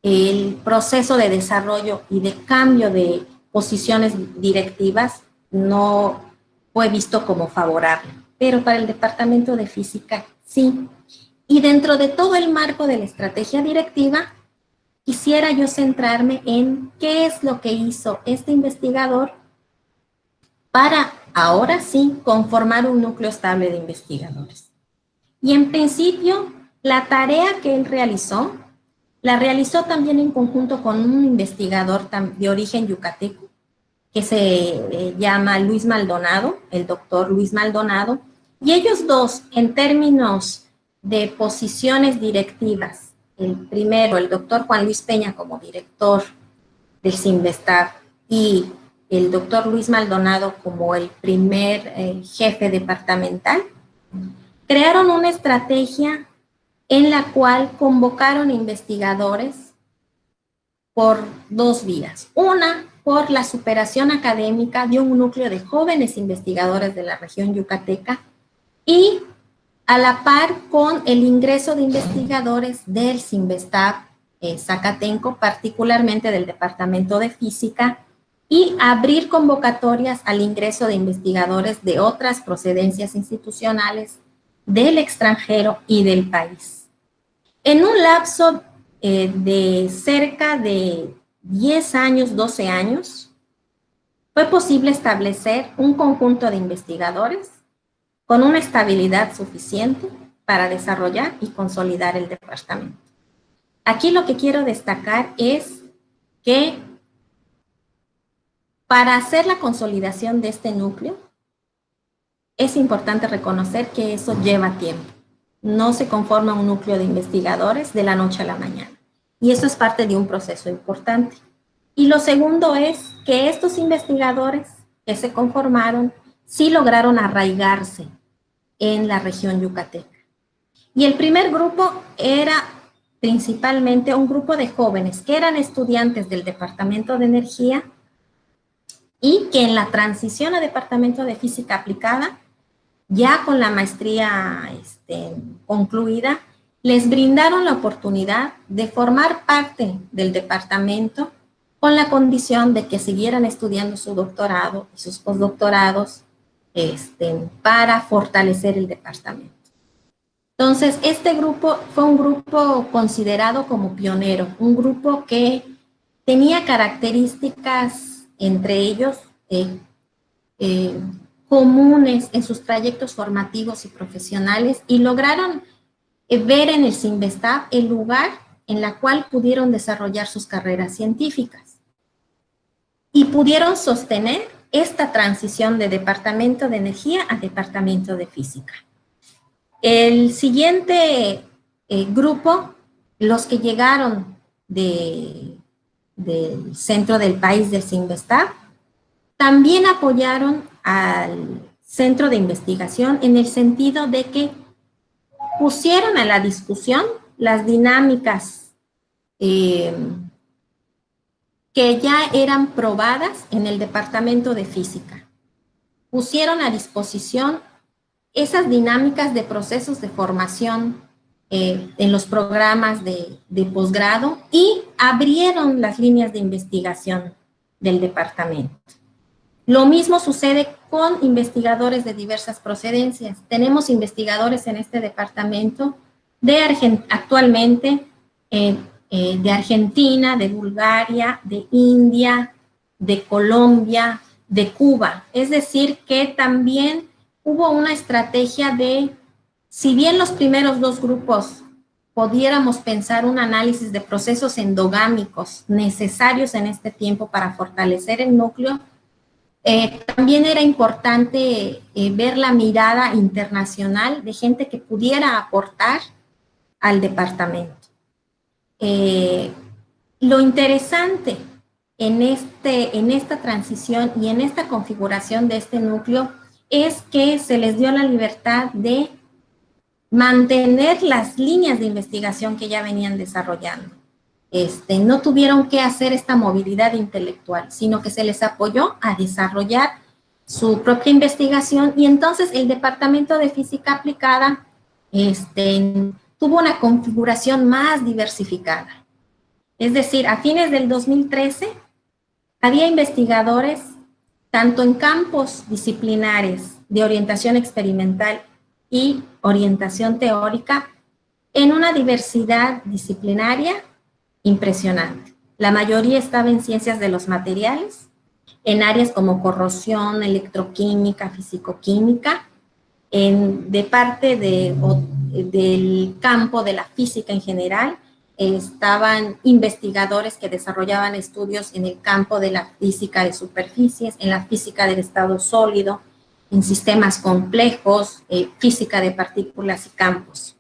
el proceso de desarrollo y de cambio de posiciones directivas no fue visto como favorable, pero para el Departamento de Física sí. Y dentro de todo el marco de la estrategia directiva, quisiera yo centrarme en qué es lo que hizo este investigador para, ahora sí, conformar un núcleo estable de investigadores. Y en principio, la tarea que él realizó, la realizó también en conjunto con un investigador de origen yucateco, que se llama Luis Maldonado, el doctor Luis Maldonado, y ellos dos, en términos de posiciones directivas, el primero, el doctor Juan Luis Peña como director del CINVESTAB y el doctor Luis Maldonado como el primer jefe departamental, crearon una estrategia en la cual convocaron investigadores por dos vías. Una, por la superación académica de un núcleo de jóvenes investigadores de la región yucateca y a la par con el ingreso de investigadores del CINVESTAB Zacatenco, particularmente del Departamento de Física, y abrir convocatorias al ingreso de investigadores de otras procedencias institucionales del extranjero y del país. En un lapso de cerca de 10 años, 12 años, fue posible establecer un conjunto de investigadores con una estabilidad suficiente para desarrollar y consolidar el departamento. Aquí lo que quiero destacar es que para hacer la consolidación de este núcleo, es importante reconocer que eso lleva tiempo. No se conforma un núcleo de investigadores de la noche a la mañana. Y eso es parte de un proceso importante. Y lo segundo es que estos investigadores que se conformaron sí lograron arraigarse en la región yucateca. Y el primer grupo era principalmente un grupo de jóvenes que eran estudiantes del Departamento de Energía y que en la transición a Departamento de Física Aplicada, ya con la maestría concluida, les brindaron la oportunidad de formar parte del departamento con la condición de que siguieran estudiando su doctorado y sus postdoctorados para fortalecer el departamento. Entonces, este grupo fue un grupo considerado como pionero, un grupo que tenía características entre ellos comunes en sus trayectos formativos y profesionales y lograron ver en el CINVESTAB el lugar en la cual pudieron desarrollar sus carreras científicas y pudieron sostener esta transición de Departamento de Energía a Departamento de Física. El siguiente grupo, los que llegaron del centro del país del CINVESTAB, también apoyaron al centro de investigación en el sentido de que pusieron a la discusión las dinámicas que ya eran probadas en el Departamento de Física. Pusieron a disposición esas dinámicas de procesos de formación en los programas de posgrado y abrieron las líneas de investigación del departamento. Lo mismo sucede con investigadores de diversas procedencias. Tenemos investigadores en este departamento actualmente de Argentina, de Bulgaria, de India, de Colombia, de Cuba. Es decir, que también hubo una estrategia de, si bien los primeros dos grupos pudiéramos pensar un análisis de procesos endogámicos necesarios en este tiempo para fortalecer el núcleo, También era importante ver la mirada internacional de gente que pudiera aportar al departamento. Lo interesante en esta transición y en esta configuración de este núcleo es que se les dio la libertad de mantener las líneas de investigación que ya venían desarrollando. No tuvieron que hacer esta movilidad intelectual, sino que se les apoyó a desarrollar su propia investigación y entonces el Departamento de Física Aplicada tuvo una configuración más diversificada. Es decir, a fines del 2013 había investigadores tanto en campos disciplinares de orientación experimental y orientación teórica en una diversidad disciplinaria impresionante. La mayoría estaba en ciencias de los materiales, en áreas como corrosión, electroquímica, fisicoquímica, de parte del campo de la física en general, estaban investigadores que desarrollaban estudios en el campo de la física de superficies, en la física del estado sólido, en sistemas complejos, física de partículas y campos.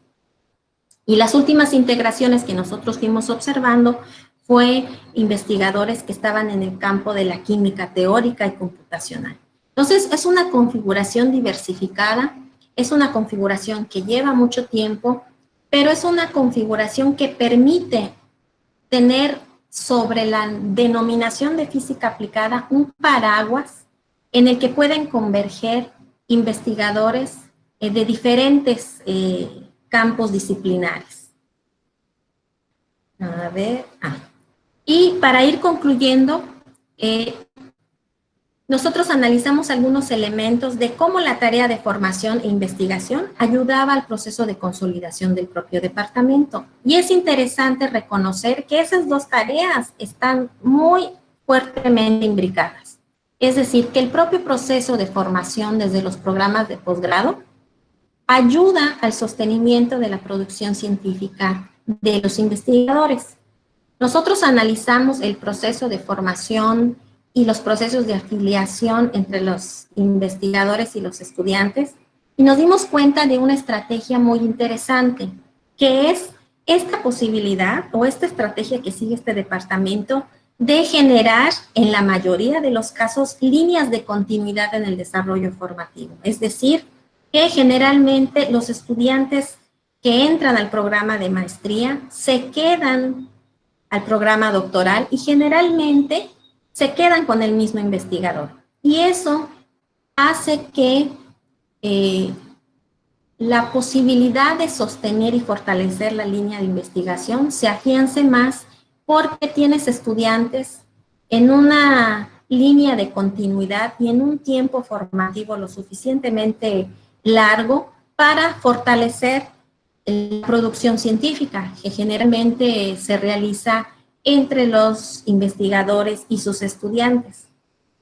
Y las últimas integraciones que nosotros fuimos observando fue investigadores que estaban en el campo de la química teórica y computacional. Entonces, es una configuración diversificada, es una configuración que lleva mucho tiempo, pero es una configuración que permite tener sobre la denominación de física aplicada un paraguas en el que pueden converger investigadores de diferentes campos disciplinares. A ver, y para ir concluyendo, nosotros analizamos algunos elementos de cómo la tarea de formación e investigación ayudaba al proceso de consolidación del propio departamento. Y es interesante reconocer que esas dos tareas están muy fuertemente imbricadas. Es decir, que el propio proceso de formación desde los programas de posgrado ayuda al sostenimiento de la producción científica de los investigadores. Nosotros analizamos el proceso de formación y los procesos de afiliación entre los investigadores y los estudiantes y nos dimos cuenta de una estrategia muy interesante, que es esta posibilidad o esta estrategia que sigue este departamento de generar en la mayoría de los casos líneas de continuidad en el desarrollo formativo. Es decir, que generalmente los estudiantes que entran al programa de maestría se quedan al programa doctoral y generalmente se quedan con el mismo investigador. Y eso hace que la posibilidad de sostener y fortalecer la línea de investigación se afiance más porque tienes estudiantes en una línea de continuidad y en un tiempo formativo lo suficientemente largo para fortalecer la producción científica que generalmente se realiza entre los investigadores y sus estudiantes.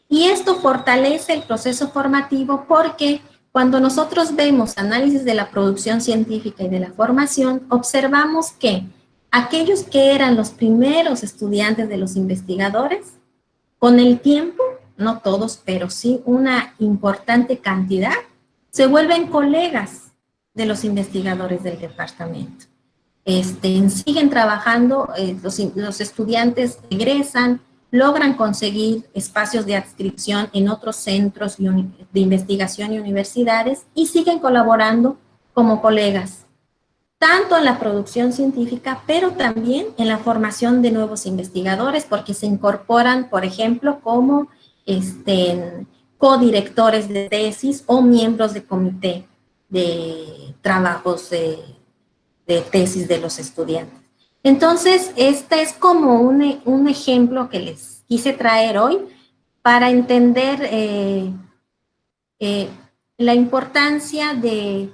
Y esto fortalece el proceso formativo porque cuando nosotros vemos análisis de la producción científica y de la formación, observamos que aquellos que eran los primeros estudiantes de los investigadores, con el tiempo, no todos, pero sí una importante cantidad, se vuelven colegas de los investigadores del departamento. Siguen trabajando, los estudiantes egresan, logran conseguir espacios de adscripción en otros centros de investigación y universidades y siguen colaborando como colegas, tanto en la producción científica, pero también en la formación de nuevos investigadores, porque se incorporan, por ejemplo, como codirectores de tesis o miembros de comité de trabajos de tesis de los estudiantes. Entonces, este es como un ejemplo que les quise traer hoy para entender la importancia de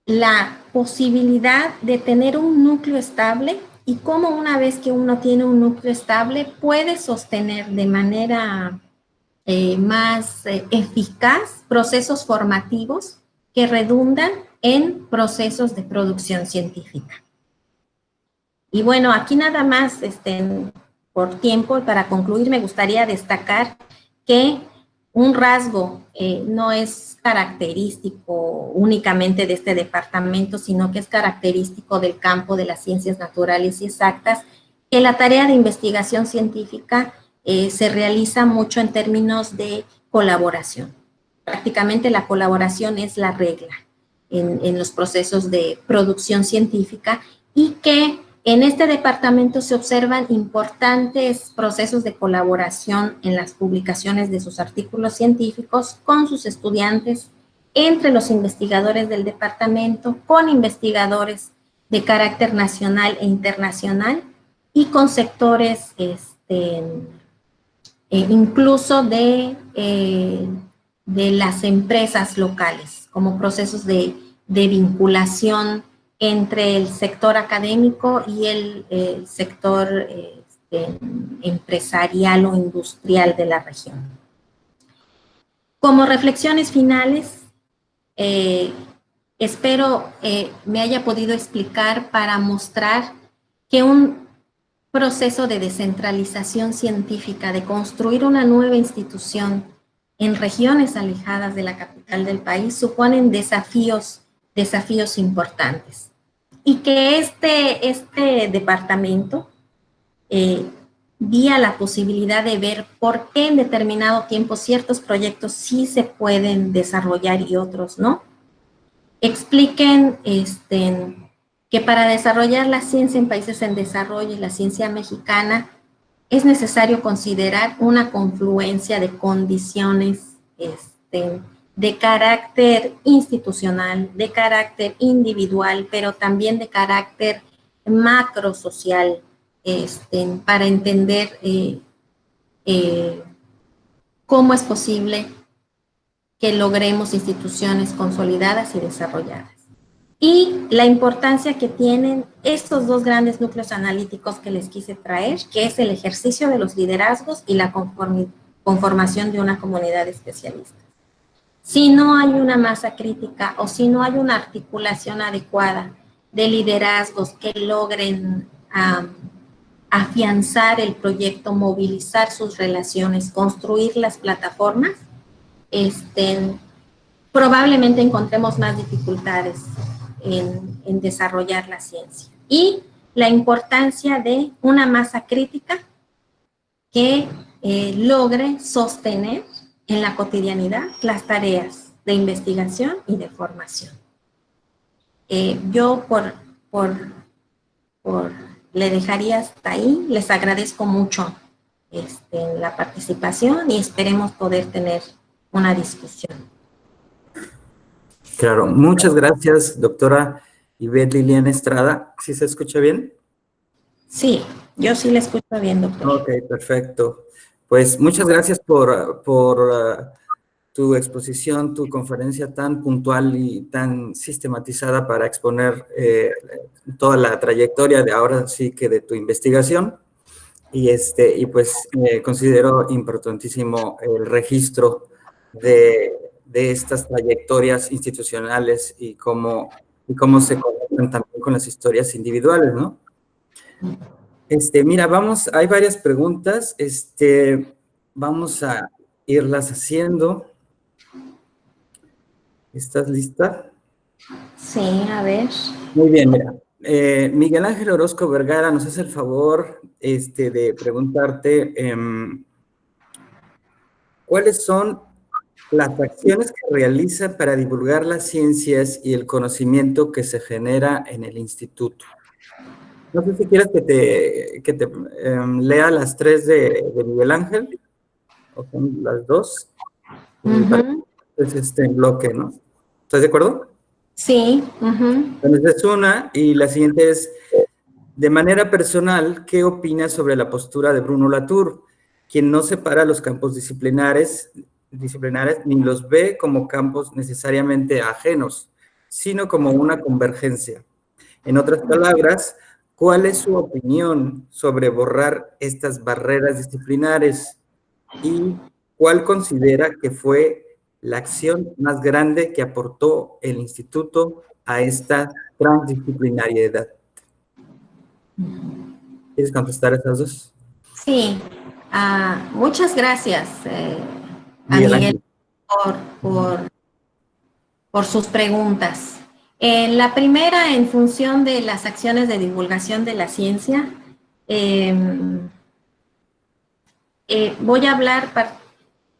la posibilidad de tener un núcleo estable y cómo una vez que uno tiene un núcleo estable puede sostener de manera más eficaz procesos formativos que redundan en procesos de producción científica. Y bueno, aquí nada más por tiempo, y para concluir me gustaría destacar que un rasgo no es característico únicamente de este departamento, sino que es característico del campo de las ciencias naturales y exactas, que la tarea de investigación científica se realiza mucho en términos de colaboración. Prácticamente la colaboración es la regla en los procesos de producción científica, y que en este departamento se observan importantes procesos de colaboración en las publicaciones de sus artículos científicos con sus estudiantes, entre los investigadores del departamento, con investigadores de carácter nacional e internacional y con sectores incluso de las empresas locales, como procesos de vinculación entre el sector académico y el sector empresarial o industrial de la región. Como reflexiones finales, espero me haya podido explicar para mostrar que un proceso de descentralización científica, de construir una nueva institución en regiones alejadas de la capital del país, suponen desafíos importantes. Y que este departamento vía la posibilidad de ver por qué en determinado tiempo ciertos proyectos sí se pueden desarrollar y otros no, expliquen que para desarrollar la ciencia en países en desarrollo y la ciencia mexicana es necesario considerar una confluencia de condiciones de carácter institucional, de carácter individual, pero también de carácter macrosocial, para entender cómo es posible que logremos instituciones consolidadas y desarrolladas. Y la importancia que tienen estos dos grandes núcleos analíticos que les quise traer, que es el ejercicio de los liderazgos y la conformación de una comunidad de especialistas. Si no hay una masa crítica o si no hay una articulación adecuada de liderazgos que logren afianzar el proyecto, movilizar sus relaciones, construir las plataformas, probablemente encontremos más dificultades en desarrollar la ciencia. Y la importancia de una masa crítica que logre sostener en la cotidianidad las tareas de investigación y de formación. Yo le dejaría hasta ahí. Les agradezco mucho la participación y esperemos poder tener una discusión. Claro, muchas gracias, doctora Ivette Liliana Estrada. ¿Sí se escucha bien? Sí, yo sí la escucho bien, doctor. Ok, perfecto. Pues muchas gracias por tu exposición, tu conferencia tan puntual y tan sistematizada para exponer toda la trayectoria de ahora sí que de tu investigación. Y pues considero importantísimo el registro de estas trayectorias institucionales y cómo se conectan también con las historias individuales, ¿no? Mira, hay varias preguntas, vamos a irlas haciendo. ¿Estás lista? Sí, a ver. Muy bien, mira. Miguel Ángel Orozco Vergara nos hace el favor de preguntarte ¿cuáles son las acciones que realiza para divulgar las ciencias y el conocimiento que se genera en el instituto? No sé si quieres que te lea las tres de Miguel Ángel, o son las dos. Es bloque, ¿no? ¿Estás de acuerdo? Sí. Entonces es una, y la siguiente es, de manera personal, ¿qué opinas sobre la postura de Bruno Latour, quien no separa los campos disciplinares ni los ve como campos necesariamente ajenos, sino como una convergencia? En otras palabras, ¿cuál es su opinión sobre borrar estas barreras disciplinares? ¿Y cuál considera que fue la acción más grande que aportó el instituto a esta transdisciplinariedad? ¿Quieres contestar esas dos? Sí, muchas gracias a Miguel Miguel Ángel. por sus preguntas. La primera, en función de las acciones de divulgación de la ciencia, voy a hablar,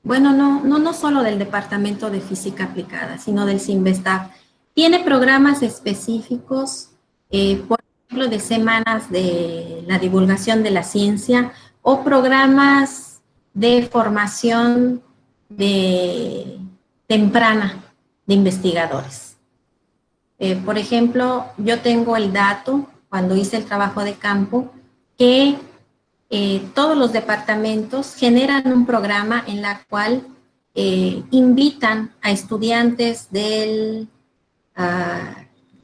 bueno, no solo del Departamento de Física Aplicada, sino del CIMBESTAF. Tiene programas específicos, por ejemplo, de semanas de la divulgación de la ciencia o programas de formación temprana de investigadores. Por ejemplo, yo tengo el dato, cuando hice el trabajo de campo, que todos los departamentos generan un programa en la cual invitan a estudiantes de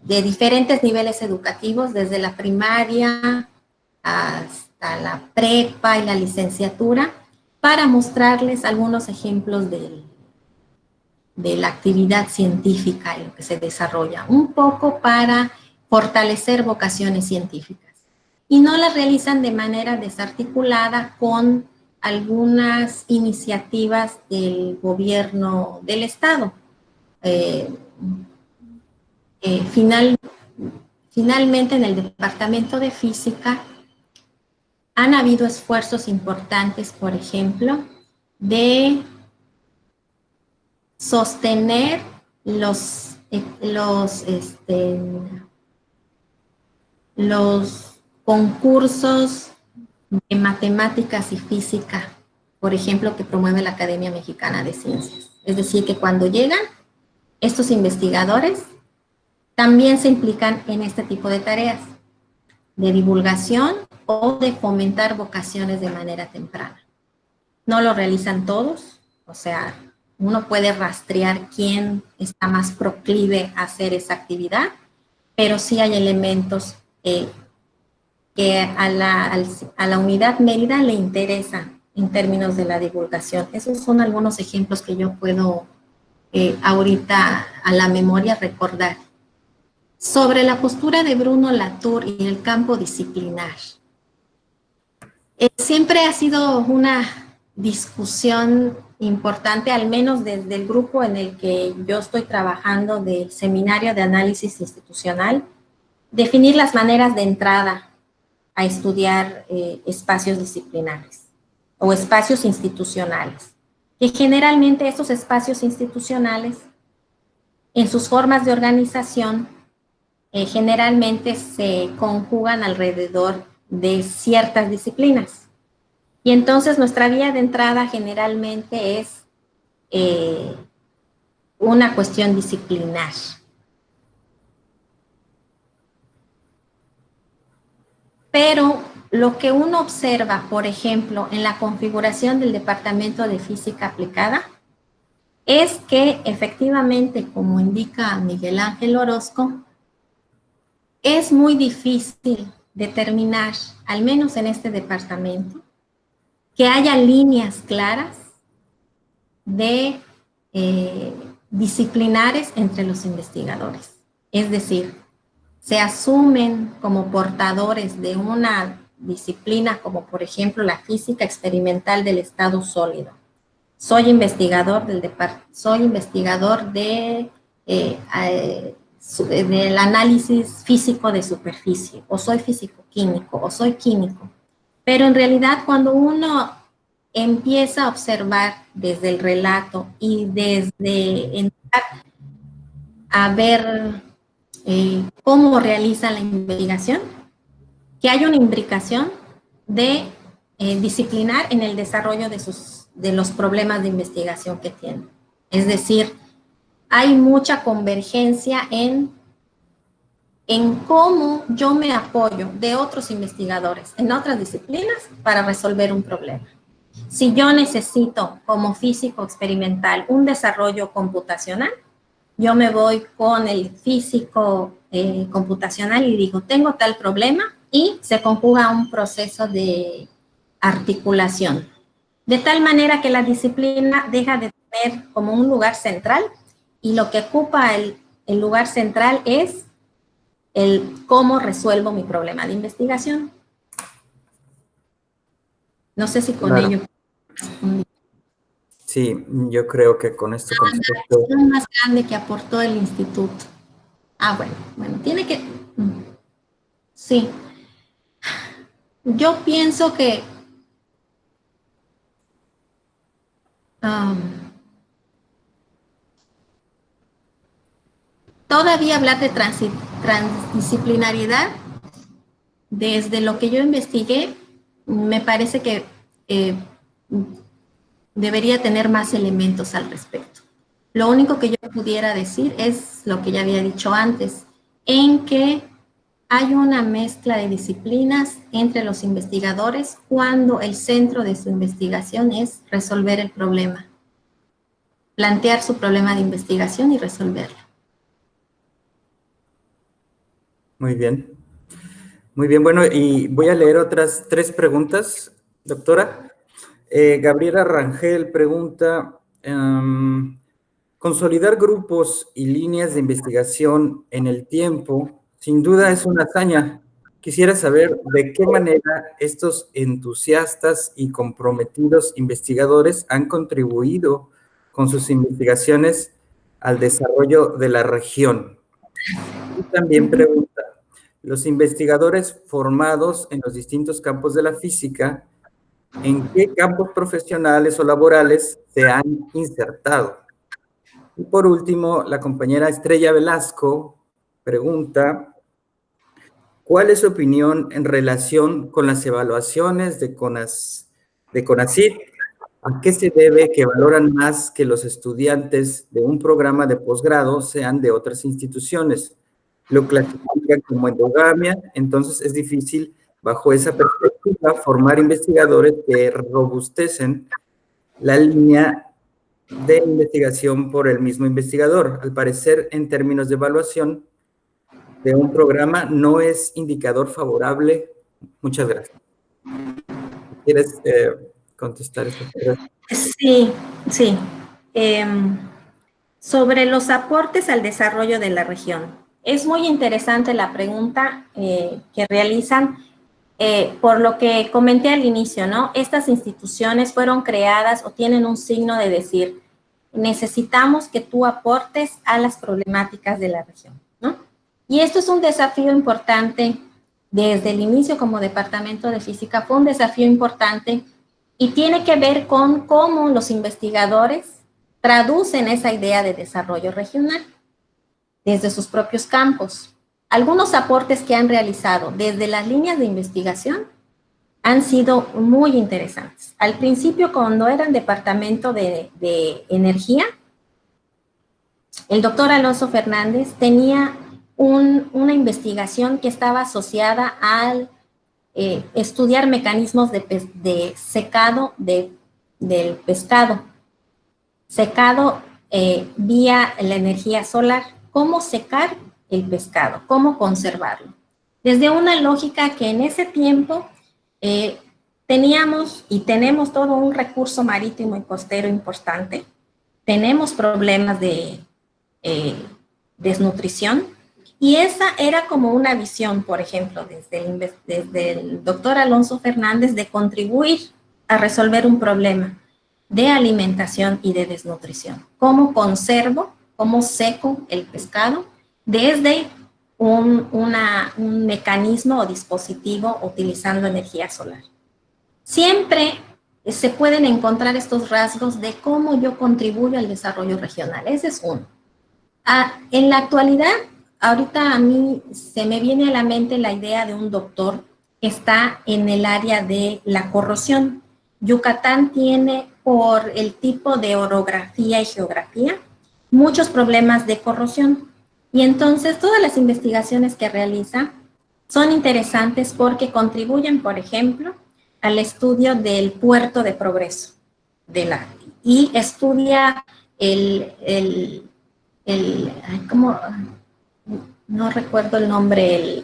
diferentes niveles educativos, desde la primaria hasta la prepa y la licenciatura, para mostrarles algunos ejemplos de la actividad científica en lo que se desarrolla, un poco para fortalecer vocaciones científicas. Y no las realizan de manera desarticulada con algunas iniciativas del gobierno del Estado. Finalmente, en el Departamento de Física han habido esfuerzos importantes, por ejemplo, de sostener los concursos de matemáticas y física, por ejemplo, que promueve la Academia Mexicana de Ciencias. Es decir, que cuando llegan estos investigadores, también se implican en este tipo de tareas de divulgación o de fomentar vocaciones de manera temprana. No lo realizan todos, o sea, uno puede rastrear quién está más proclive a hacer esa actividad, pero sí hay elementos que a la unidad Mérida le interesan en términos de la divulgación. Esos son algunos ejemplos que yo puedo ahorita a la memoria recordar. Sobre la postura de Bruno Latour y el campo disciplinar. Siempre ha sido una discusión importante, al menos desde el grupo en el que yo estoy trabajando del Seminario de Análisis Institucional, definir las maneras de entrada a estudiar espacios disciplinares o espacios institucionales, que generalmente estos espacios institucionales, en sus formas de organización, generalmente se conjugan alrededor de ciertas disciplinas. Y entonces nuestra vía de entrada generalmente es una cuestión disciplinar. Pero lo que uno observa, por ejemplo, en la configuración del Departamento de Física Aplicada, es que efectivamente, como indica Miguel Ángel Orozco, es muy difícil determinar, al menos en este departamento, que haya líneas claras de disciplinares entre los investigadores. Es decir, se asumen como portadores de una disciplina como por ejemplo la física experimental del estado sólido. Soy investigador del análisis físico de superficie, o soy físico-químico, o soy químico. Pero en realidad cuando uno empieza a observar desde el relato y desde entrar a ver cómo realiza la investigación, que hay una imbricación de disciplinar en el desarrollo de los problemas de investigación que tienen. Es decir, hay mucha convergencia en cómo yo me apoyo de otros investigadores en otras disciplinas para resolver un problema. Si yo necesito, como físico experimental, un desarrollo computacional, yo me voy con el físico computacional y digo, tengo tal problema, y se conjuga un proceso de articulación. De tal manera que la disciplina deja de tener como un lugar central, y lo que ocupa el lugar central es el cómo resuelvo mi problema de investigación. No sé si con Claro. ello. Sí, yo creo que con esto contesto. La más grande que aportó el instituto. Ah, bueno, tiene que... Sí, yo pienso que todavía hablar de transdisciplinariedad, desde lo que yo investigué, me parece que eh, debería tener más elementos al respecto. Lo único que yo pudiera decir es lo que ya había dicho antes, en que hay una mezcla de disciplinas entre los investigadores cuando el centro de su investigación es resolver el problema, plantear su problema de investigación y resolverlo. Muy bien. Muy bien, bueno, y voy a leer otras 3 preguntas, doctora. Gabriela Rangel pregunta, consolidar grupos y líneas de investigación en el tiempo, sin duda es una hazaña. Quisiera saber de qué manera estos entusiastas y comprometidos investigadores han contribuido con sus investigaciones al desarrollo de la región. Y también pregunta, los investigadores formados en los distintos campos de la física, ¿en qué campos profesionales o laborales se han insertado? Y por último, la compañera Estrella Velasco pregunta, ¿cuál es su opinión en relación con las evaluaciones de CONACYT? ¿A qué se debe que valoran más que los estudiantes de un programa de posgrado sean de otras instituciones? Lo clasifican como endogamia, entonces es difícil, bajo esa perspectiva, formar investigadores que robustecen la línea de investigación por el mismo investigador. Al parecer, en términos de evaluación de un programa, no es indicador favorable. Muchas gracias. ¿Quieres contestar esta pregunta? Sí, sí. Sobre los aportes al desarrollo de la región. Es muy interesante la pregunta que realizan, por lo que comenté al inicio, ¿no? Estas instituciones fueron creadas o tienen un signo de decir, necesitamos que tú aportes a las problemáticas de la región, ¿no? Y esto es un desafío importante desde el inicio como departamento de física, fue un desafío importante y tiene que ver con cómo los investigadores traducen esa idea de desarrollo regional desde sus propios campos. Algunos aportes que han realizado desde las líneas de investigación han sido muy interesantes. Al principio, cuando eran departamento de energía, el doctor Alonso Fernández tenía una investigación que estaba asociada al estudiar mecanismos de secado del pescado. Secado vía la energía solar. ¿Cómo secar el pescado? ¿Cómo conservarlo? Desde una lógica que en ese tiempo teníamos y tenemos todo un recurso marítimo y costero importante. Tenemos problemas de desnutrición. Y esa era como una visión, por ejemplo, desde el doctor Alonso Fernández, de contribuir a resolver un problema de alimentación y de desnutrición. ¿Cómo conservo, cómo seco el pescado desde un mecanismo o dispositivo utilizando energía solar? Siempre se pueden encontrar estos rasgos de cómo yo contribuyo al desarrollo regional. Ese es uno. En la actualidad, ahorita a mí se me viene a la mente la idea de un doctor que está en el área de la corrosión. Yucatán tiene, por el tipo de orografía y geografía, muchos problemas de corrosión. Y entonces todas las investigaciones que realiza son interesantes porque contribuyen, por ejemplo, al estudio del puerto de Progreso y estudia ¿cómo? No recuerdo el nombre,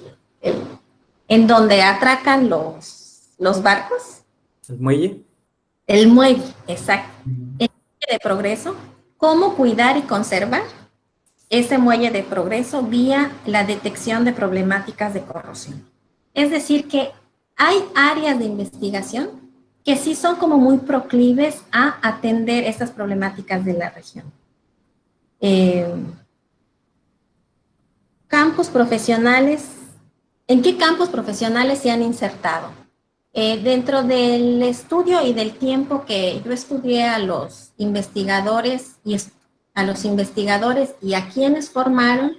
en donde atracan los barcos. ¿El muelle? El muelle, exacto. El muelle de Progreso, cómo cuidar y conservar ese muelle de Progreso vía la detección de problemáticas de corrosión. Es decir, que hay áreas de investigación que sí son como muy proclives a atender estas problemáticas de la región. Campos profesionales, ¿en qué campos profesionales se han insertado? Dentro del estudio y del tiempo que yo estudié a los investigadores y a quienes formaron,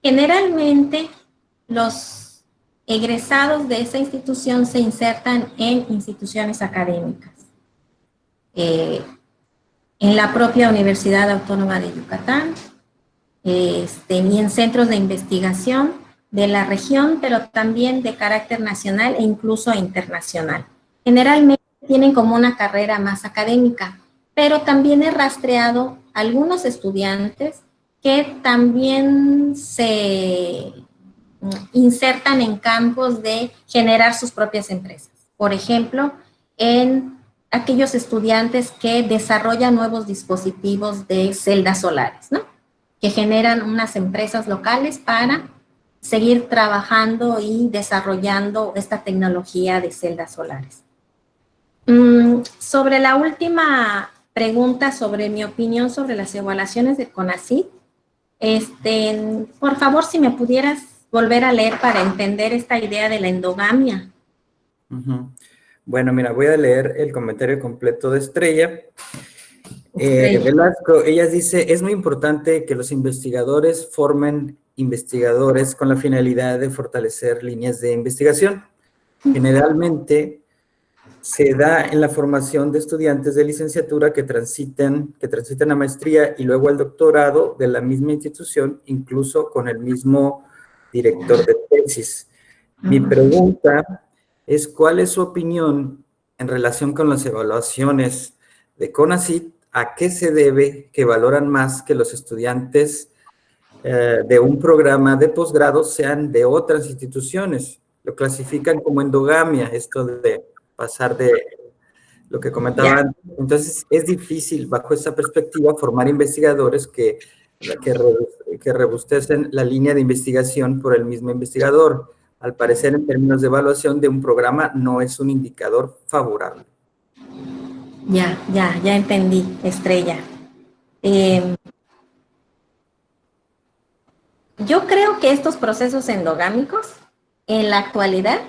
generalmente los egresados de esa institución se insertan en instituciones académicas. En la propia Universidad Autónoma de Yucatán, y en centros de investigación de la región, pero también de carácter nacional e incluso internacional. Generalmente tienen como una carrera más académica, pero también he rastreado algunos estudiantes que también se insertan en campos de generar sus propias empresas. Por ejemplo, en aquellos estudiantes que desarrollan nuevos dispositivos de celdas solares, ¿no? Que generan unas empresas locales para seguir trabajando y desarrollando esta tecnología de celdas solares. Sobre la última pregunta sobre mi opinión sobre las evaluaciones de CONACYT, por favor, si me pudieras volver a leer para entender esta idea de la endogamia. Bueno, mira, voy a leer el comentario completo de Estrella. Velasco, ella dice, es muy importante que los investigadores formen investigadores con la finalidad de fortalecer líneas de investigación. Generalmente se da en la formación de estudiantes de licenciatura que transitan a maestría y luego al doctorado de la misma institución, incluso con el mismo director de tesis. Mi pregunta es, ¿cuál es su opinión en relación con las evaluaciones de CONACYT? ¿A qué se debe que valoran más que los estudiantes de un programa de posgrado sean de otras instituciones? Lo clasifican como endogamia, esto de pasar de lo que comentaba antes. Entonces, es difícil, bajo esa perspectiva, formar investigadores que robustecen la línea de investigación por el mismo investigador. Al parecer, en términos de evaluación de un programa, no es un indicador favorable. Ya entendí, Estrella. Yo creo que estos procesos endogámicos, en la actualidad,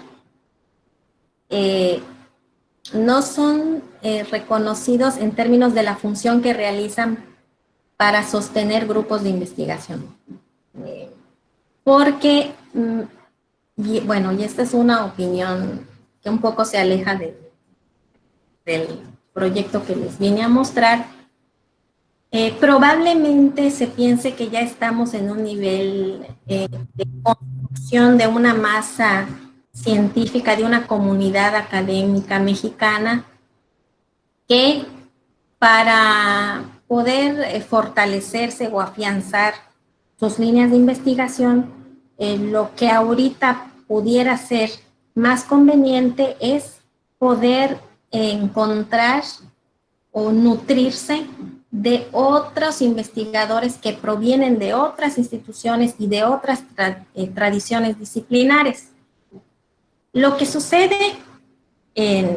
no son reconocidos en términos de la función que realizan para sostener grupos de investigación. Porque, bueno, y esta es una opinión que un poco se aleja del proyecto que les vine a mostrar, probablemente se piense que ya estamos en un nivel de construcción de una masa científica, de una comunidad académica mexicana, que para poder fortalecerse o afianzar sus líneas de investigación, lo que ahorita pudiera ser más conveniente es poder encontrar o nutrirse de otros investigadores que provienen de otras instituciones y de otras tradiciones disciplinares. Lo que sucede en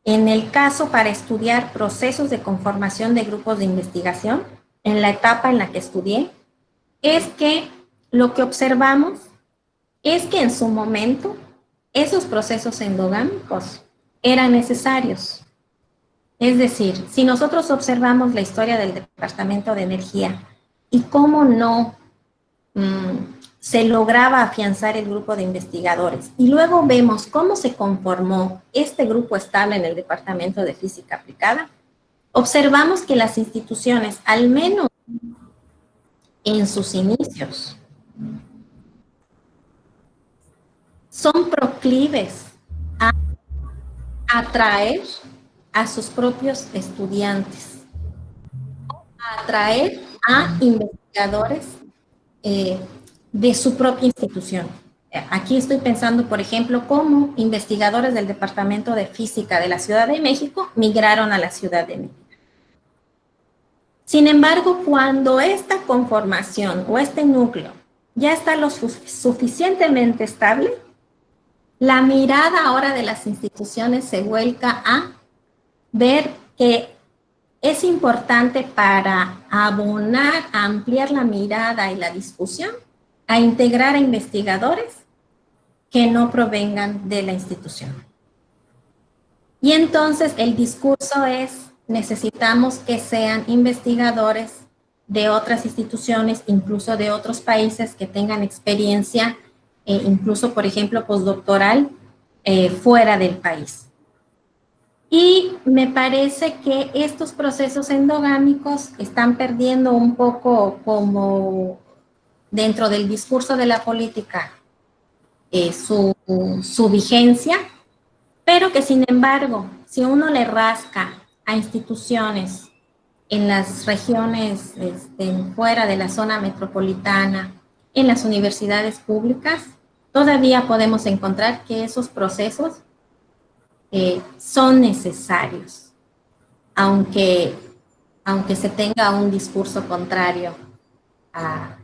el caso para estudiar procesos de conformación de grupos de investigación, en la etapa en la que estudié, es que lo que observamos es que en su momento esos procesos endogámicos eran necesarios. Es decir, si nosotros observamos la historia del Departamento de Energía y cómo no se lograba afianzar el grupo de investigadores, y luego vemos cómo se conformó este grupo estable en el Departamento de Física Aplicada, observamos que las instituciones, al menos en sus inicios, son proclives a atraer a sus propios estudiantes, a atraer a investigadores de su propia institución. Aquí estoy pensando, por ejemplo, cómo investigadores del Departamento de Física de la Ciudad de México migraron a la Ciudad de México. Sin embargo, cuando esta conformación o este núcleo ya está lo suficientemente estable, la mirada ahora de las instituciones se vuelca a ver que es importante para abonar, a ampliar la mirada y la discusión, a integrar a investigadores que no provengan de la institución. Y entonces el discurso es, necesitamos que sean investigadores de otras instituciones, incluso de otros países que tengan experiencia, incluso, por ejemplo, postdoctoral, fuera del país. Y me parece que estos procesos endogámicos están perdiendo un poco como dentro del discurso de la política su vigencia, pero que sin embargo, si uno le rasca a instituciones en las regiones fuera de la zona metropolitana, en las universidades públicas, todavía podemos encontrar que esos procesos son necesarios, aunque se tenga un discurso contrario a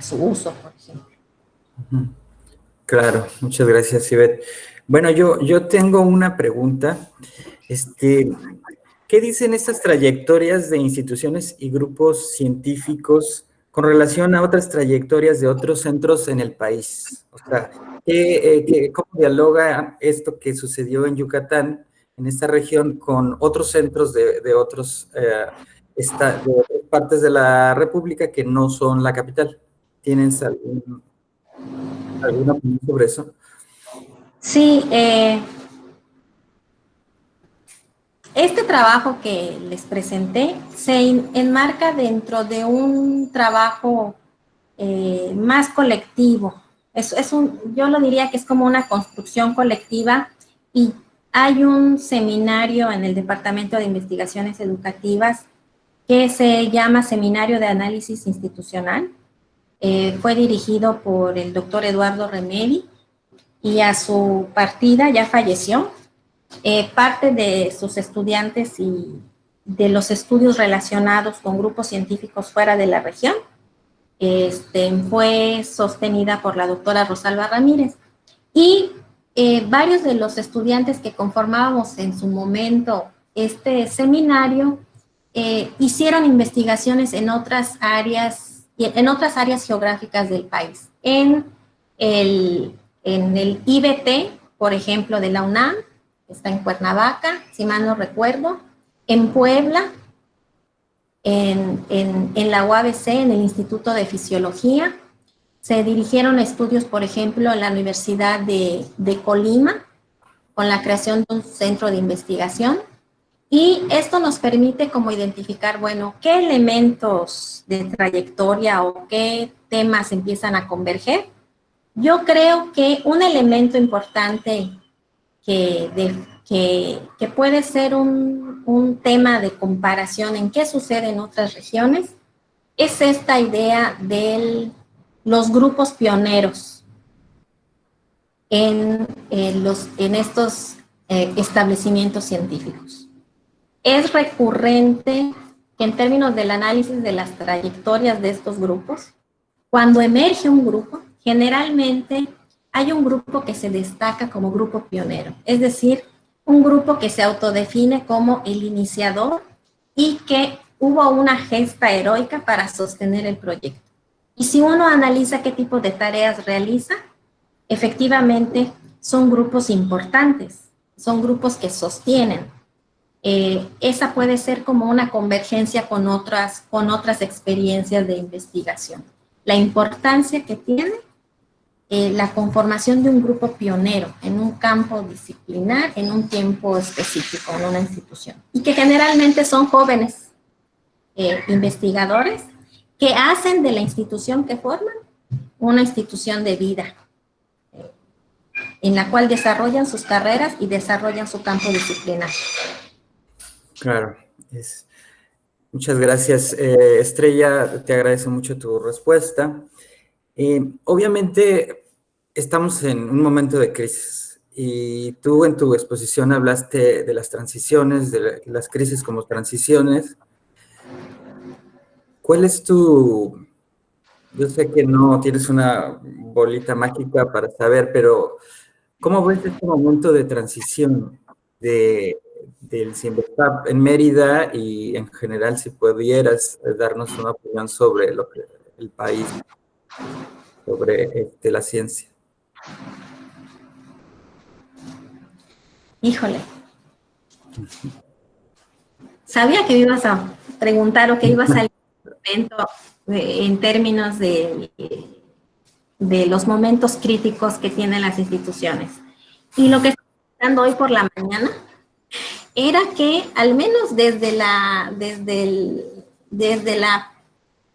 su uso, por ejemplo. Claro, muchas gracias, Ivette. Bueno, yo tengo una pregunta. ¿Qué dicen estas trayectorias de instituciones y grupos científicos con relación a otras trayectorias de otros centros en el país? O sea, ¿cómo dialoga esto que sucedió en Yucatán, en esta región, con otros centros de otras partes de la República que no son la capital? ¿Tienen alguna opinión sobre eso? Sí, este trabajo que les presenté se enmarca dentro de un trabajo más colectivo. Yo lo diría que es como una construcción colectiva, y hay un seminario en el Departamento de Investigaciones Educativas que se llama Seminario de Análisis Institucional. Fue dirigido por el doctor Eduardo Remedi, y a su partida ya falleció. Parte de sus estudiantes y de los estudios relacionados con grupos científicos fuera de la región fue sostenida por la doctora Rosalba Ramírez. Y varios de los estudiantes que conformábamos en su momento este seminario hicieron investigaciones en otras áreas geográficas del país. En el IBT, por ejemplo, de la UNAM, está en Cuernavaca, si mal no recuerdo, en Puebla, en la UABC, en el Instituto de Fisiología. Se dirigieron estudios, por ejemplo, en la Universidad de Colima, con la creación de un centro de investigación. Y esto nos permite como identificar, bueno, qué elementos de trayectoria o qué temas empiezan a converger. Yo creo que un elemento importante que puede ser un tema de comparación en qué sucede en otras regiones es esta idea de los grupos pioneros en estos establecimientos científicos. Es recurrente que en términos del análisis de las trayectorias de estos grupos, cuando emerge un grupo, generalmente hay un grupo que se destaca como grupo pionero, es decir, un grupo que se autodefine como el iniciador y que hubo una gesta heroica para sostener el proyecto. Y si uno analiza qué tipo de tareas realiza, efectivamente son grupos importantes, son grupos que sostienen. Esa puede ser como una convergencia con otras experiencias de investigación. La importancia que tiene la conformación de un grupo pionero en un campo disciplinar, en un tiempo específico, en una institución. Y que generalmente son jóvenes investigadores que hacen de la institución que forman una institución de vida, en la cual desarrollan sus carreras y desarrollan su campo disciplinar. Claro, muchas gracias, Estrella, te agradezco mucho tu respuesta. Obviamente estamos en un momento de crisis y tú en tu exposición hablaste de las transiciones, de las crisis como transiciones. ¿Cuál es yo sé que no tienes una bolita mágica para saber, pero ¿Cómo ves este momento de transición del CIEMBESTAP en Mérida y en general, si pudieras darnos una opinión sobre lo que el país, sobre la ciencia? Híjole. Sabía que me ibas a preguntar o que iba a salir un momento en términos de los momentos críticos que tienen las instituciones. Y lo que estoy pensando hoy por la mañana era que al menos desde la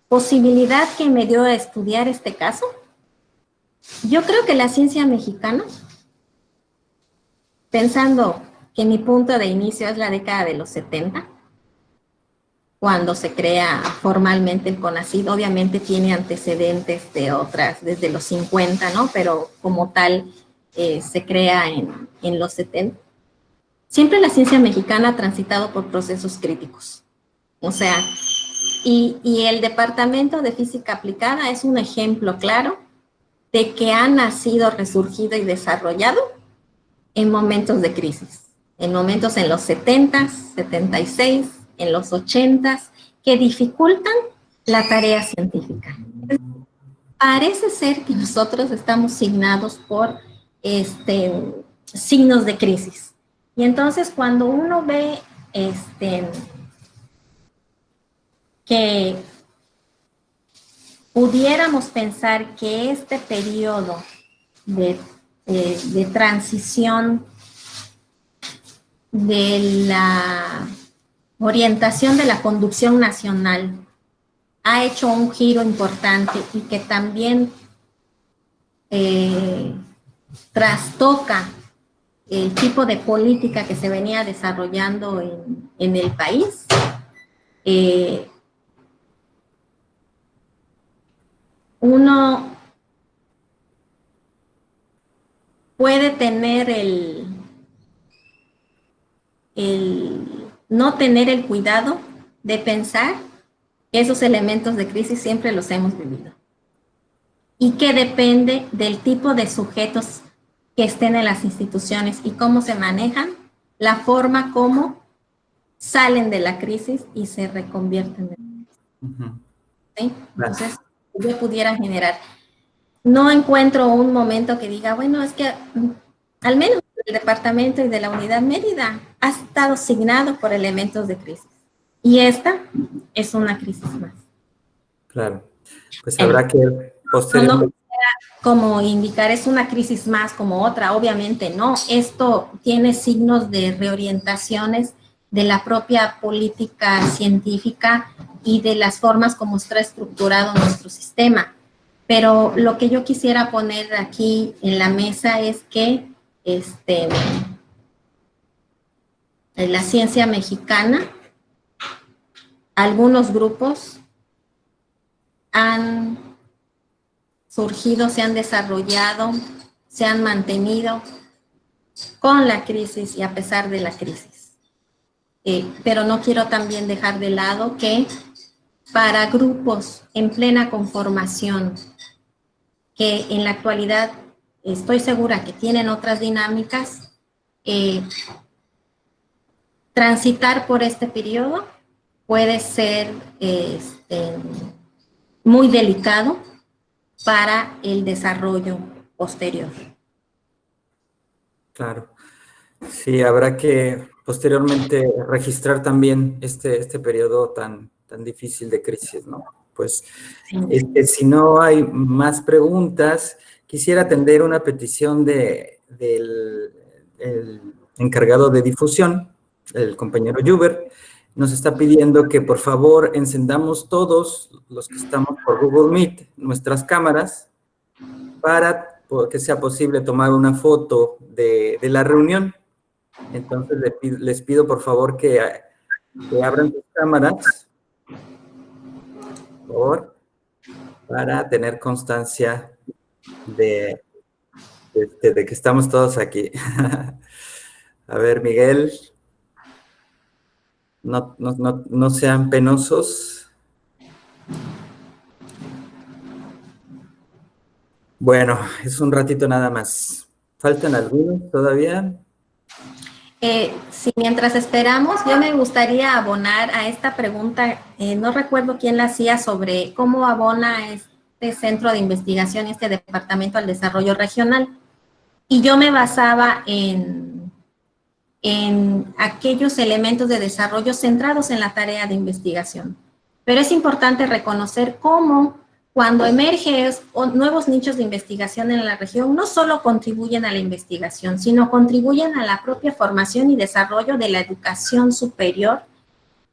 posibilidad que me dio de estudiar este caso, yo creo que la ciencia mexicana, pensando que mi punto de inicio es la década de los 70, cuando se crea formalmente el CONACYT, obviamente tiene antecedentes de otras, desde los 50, ¿no? Pero como tal se crea en los 70. Siempre la ciencia mexicana ha transitado por procesos críticos. O sea, y el Departamento de Física Aplicada es un ejemplo claro de que ha nacido, resurgido y desarrollado en momentos de crisis. En momentos en los 70s, 76, en los 80s, que dificultan la tarea científica. Parece ser que nosotros estamos signados por signos de crisis. Y entonces cuando uno ve que pudiéramos pensar que este periodo de transición de la orientación de la conducción nacional ha hecho un giro importante y que también trastoca el tipo de política que se venía desarrollando en el país. Uno puede tener no tener el cuidado de pensar que esos elementos de crisis siempre los hemos vivido y que depende del tipo de sujetos que estén en las instituciones y cómo se manejan, la forma como salen de la crisis y se reconvierten en crisis. ¿Sí? Entonces, yo pudiera generar. No encuentro un momento que diga, bueno, es que al menos el departamento y de la unidad Mérida ha estado signado por elementos de crisis. Y esta es una crisis más. Claro, pues habrá que posteriormente... No como indicar, es una crisis más como otra, obviamente no. Esto tiene signos de reorientaciones de la propia política científica y de las formas como está estructurado nuestro sistema. Pero lo que yo quisiera poner aquí en la mesa es que en la ciencia mexicana, algunos grupos han surgido, se han desarrollado, se han mantenido con la crisis y a pesar de la crisis. Pero no quiero también dejar de lado que para grupos en plena conformación, que en la actualidad estoy segura que tienen otras dinámicas, transitar por este periodo puede ser muy delicado para el desarrollo posterior. Claro. Sí, habrá que posteriormente registrar también este periodo tan difícil de crisis, ¿no? Pues, Sí. Si no hay más preguntas, quisiera atender una petición del el encargado de difusión, el compañero Juber. Nos está pidiendo que por favor encendamos todos los que estamos por Google Meet nuestras cámaras para que sea posible tomar una foto de la reunión. Entonces les pido por favor que abran sus cámaras, por favor, para tener constancia de que estamos todos aquí. A ver, Miguel, no sean penosos. Bueno, es un ratito nada más. ¿Faltan algunos todavía? Sí, mientras esperamos, yo me gustaría abonar a esta pregunta, no recuerdo quién la hacía, sobre cómo abona este centro de investigación, este departamento al desarrollo regional. Y yo me basaba en aquellos elementos de desarrollo centrados en la tarea de investigación. Pero es importante reconocer cómo cuando emergen nuevos nichos de investigación en la región, no solo contribuyen a la investigación, sino contribuyen a la propia formación y desarrollo de la educación superior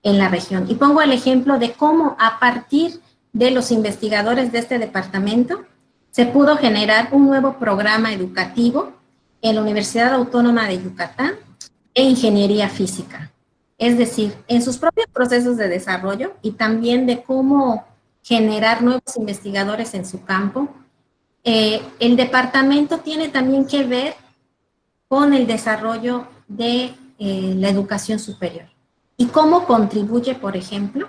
en la región. Y pongo el ejemplo de cómo a partir de los investigadores de este departamento se pudo generar un nuevo programa educativo en la Universidad Autónoma de Yucatán e ingeniería física. Es decir, en sus propios procesos de desarrollo y también de cómo generar nuevos investigadores en su campo. El departamento tiene también que ver con el desarrollo de la educación superior y cómo contribuye, por ejemplo,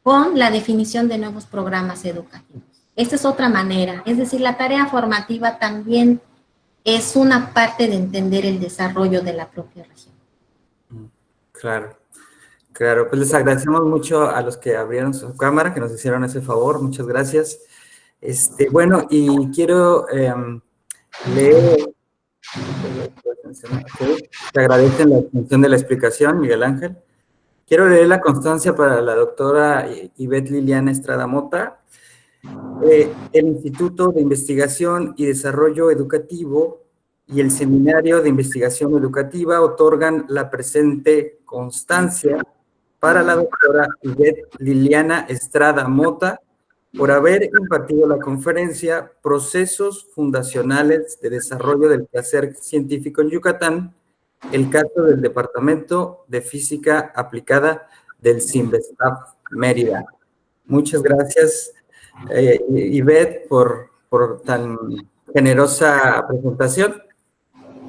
con la definición de nuevos programas educativos. Esta es otra manera, es decir, la tarea formativa también es una parte de entender el desarrollo de la propia región. Claro, claro. Pues les agradecemos mucho a los que abrieron su cámara, que nos hicieron ese favor. Muchas gracias. Bueno, y quiero leer. Okay. Te agradecen la atención de la explicación, Miguel Ángel. Quiero leer la constancia para la doctora Ivette Liliana Estrada Mota. El Instituto de Investigación y Desarrollo Educativo y el Seminario de Investigación Educativa otorgan la presente constancia para la doctora Ivette Liliana Estrada Mota por haber impartido la conferencia Procesos Fundacionales de Desarrollo del Quehacer Científico en Yucatán, el caso del Departamento de Física Aplicada del CIMBESTAF Mérida. Muchas gracias, Ivette, por tan generosa presentación.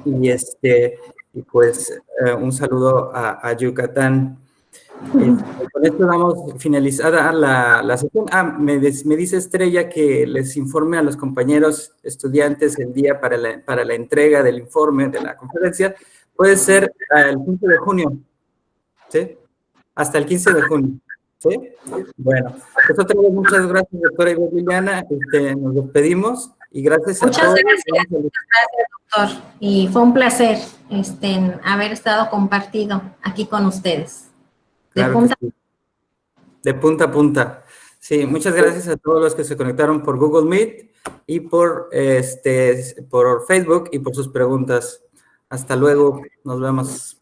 Y, pues un saludo a Yucatán. Con esto damos finalizada la sesión. Me dice Estrella que les informe a los compañeros estudiantes el día para la entrega del informe de la conferencia. Puede ser el 15 de junio, ¿sí? Hasta el 15 de junio, ¿sí? Bueno, pues otra vez muchas gracias, doctora Ivette Liliana. Nos despedimos y gracias a todos. Muchas gracias, doctor. Y fue un placer haber estado compartido aquí con ustedes. Claro que sí. De punta a punta. Sí, muchas gracias a todos los que se conectaron por Google Meet y por Facebook y por sus preguntas. Hasta luego, nos vemos.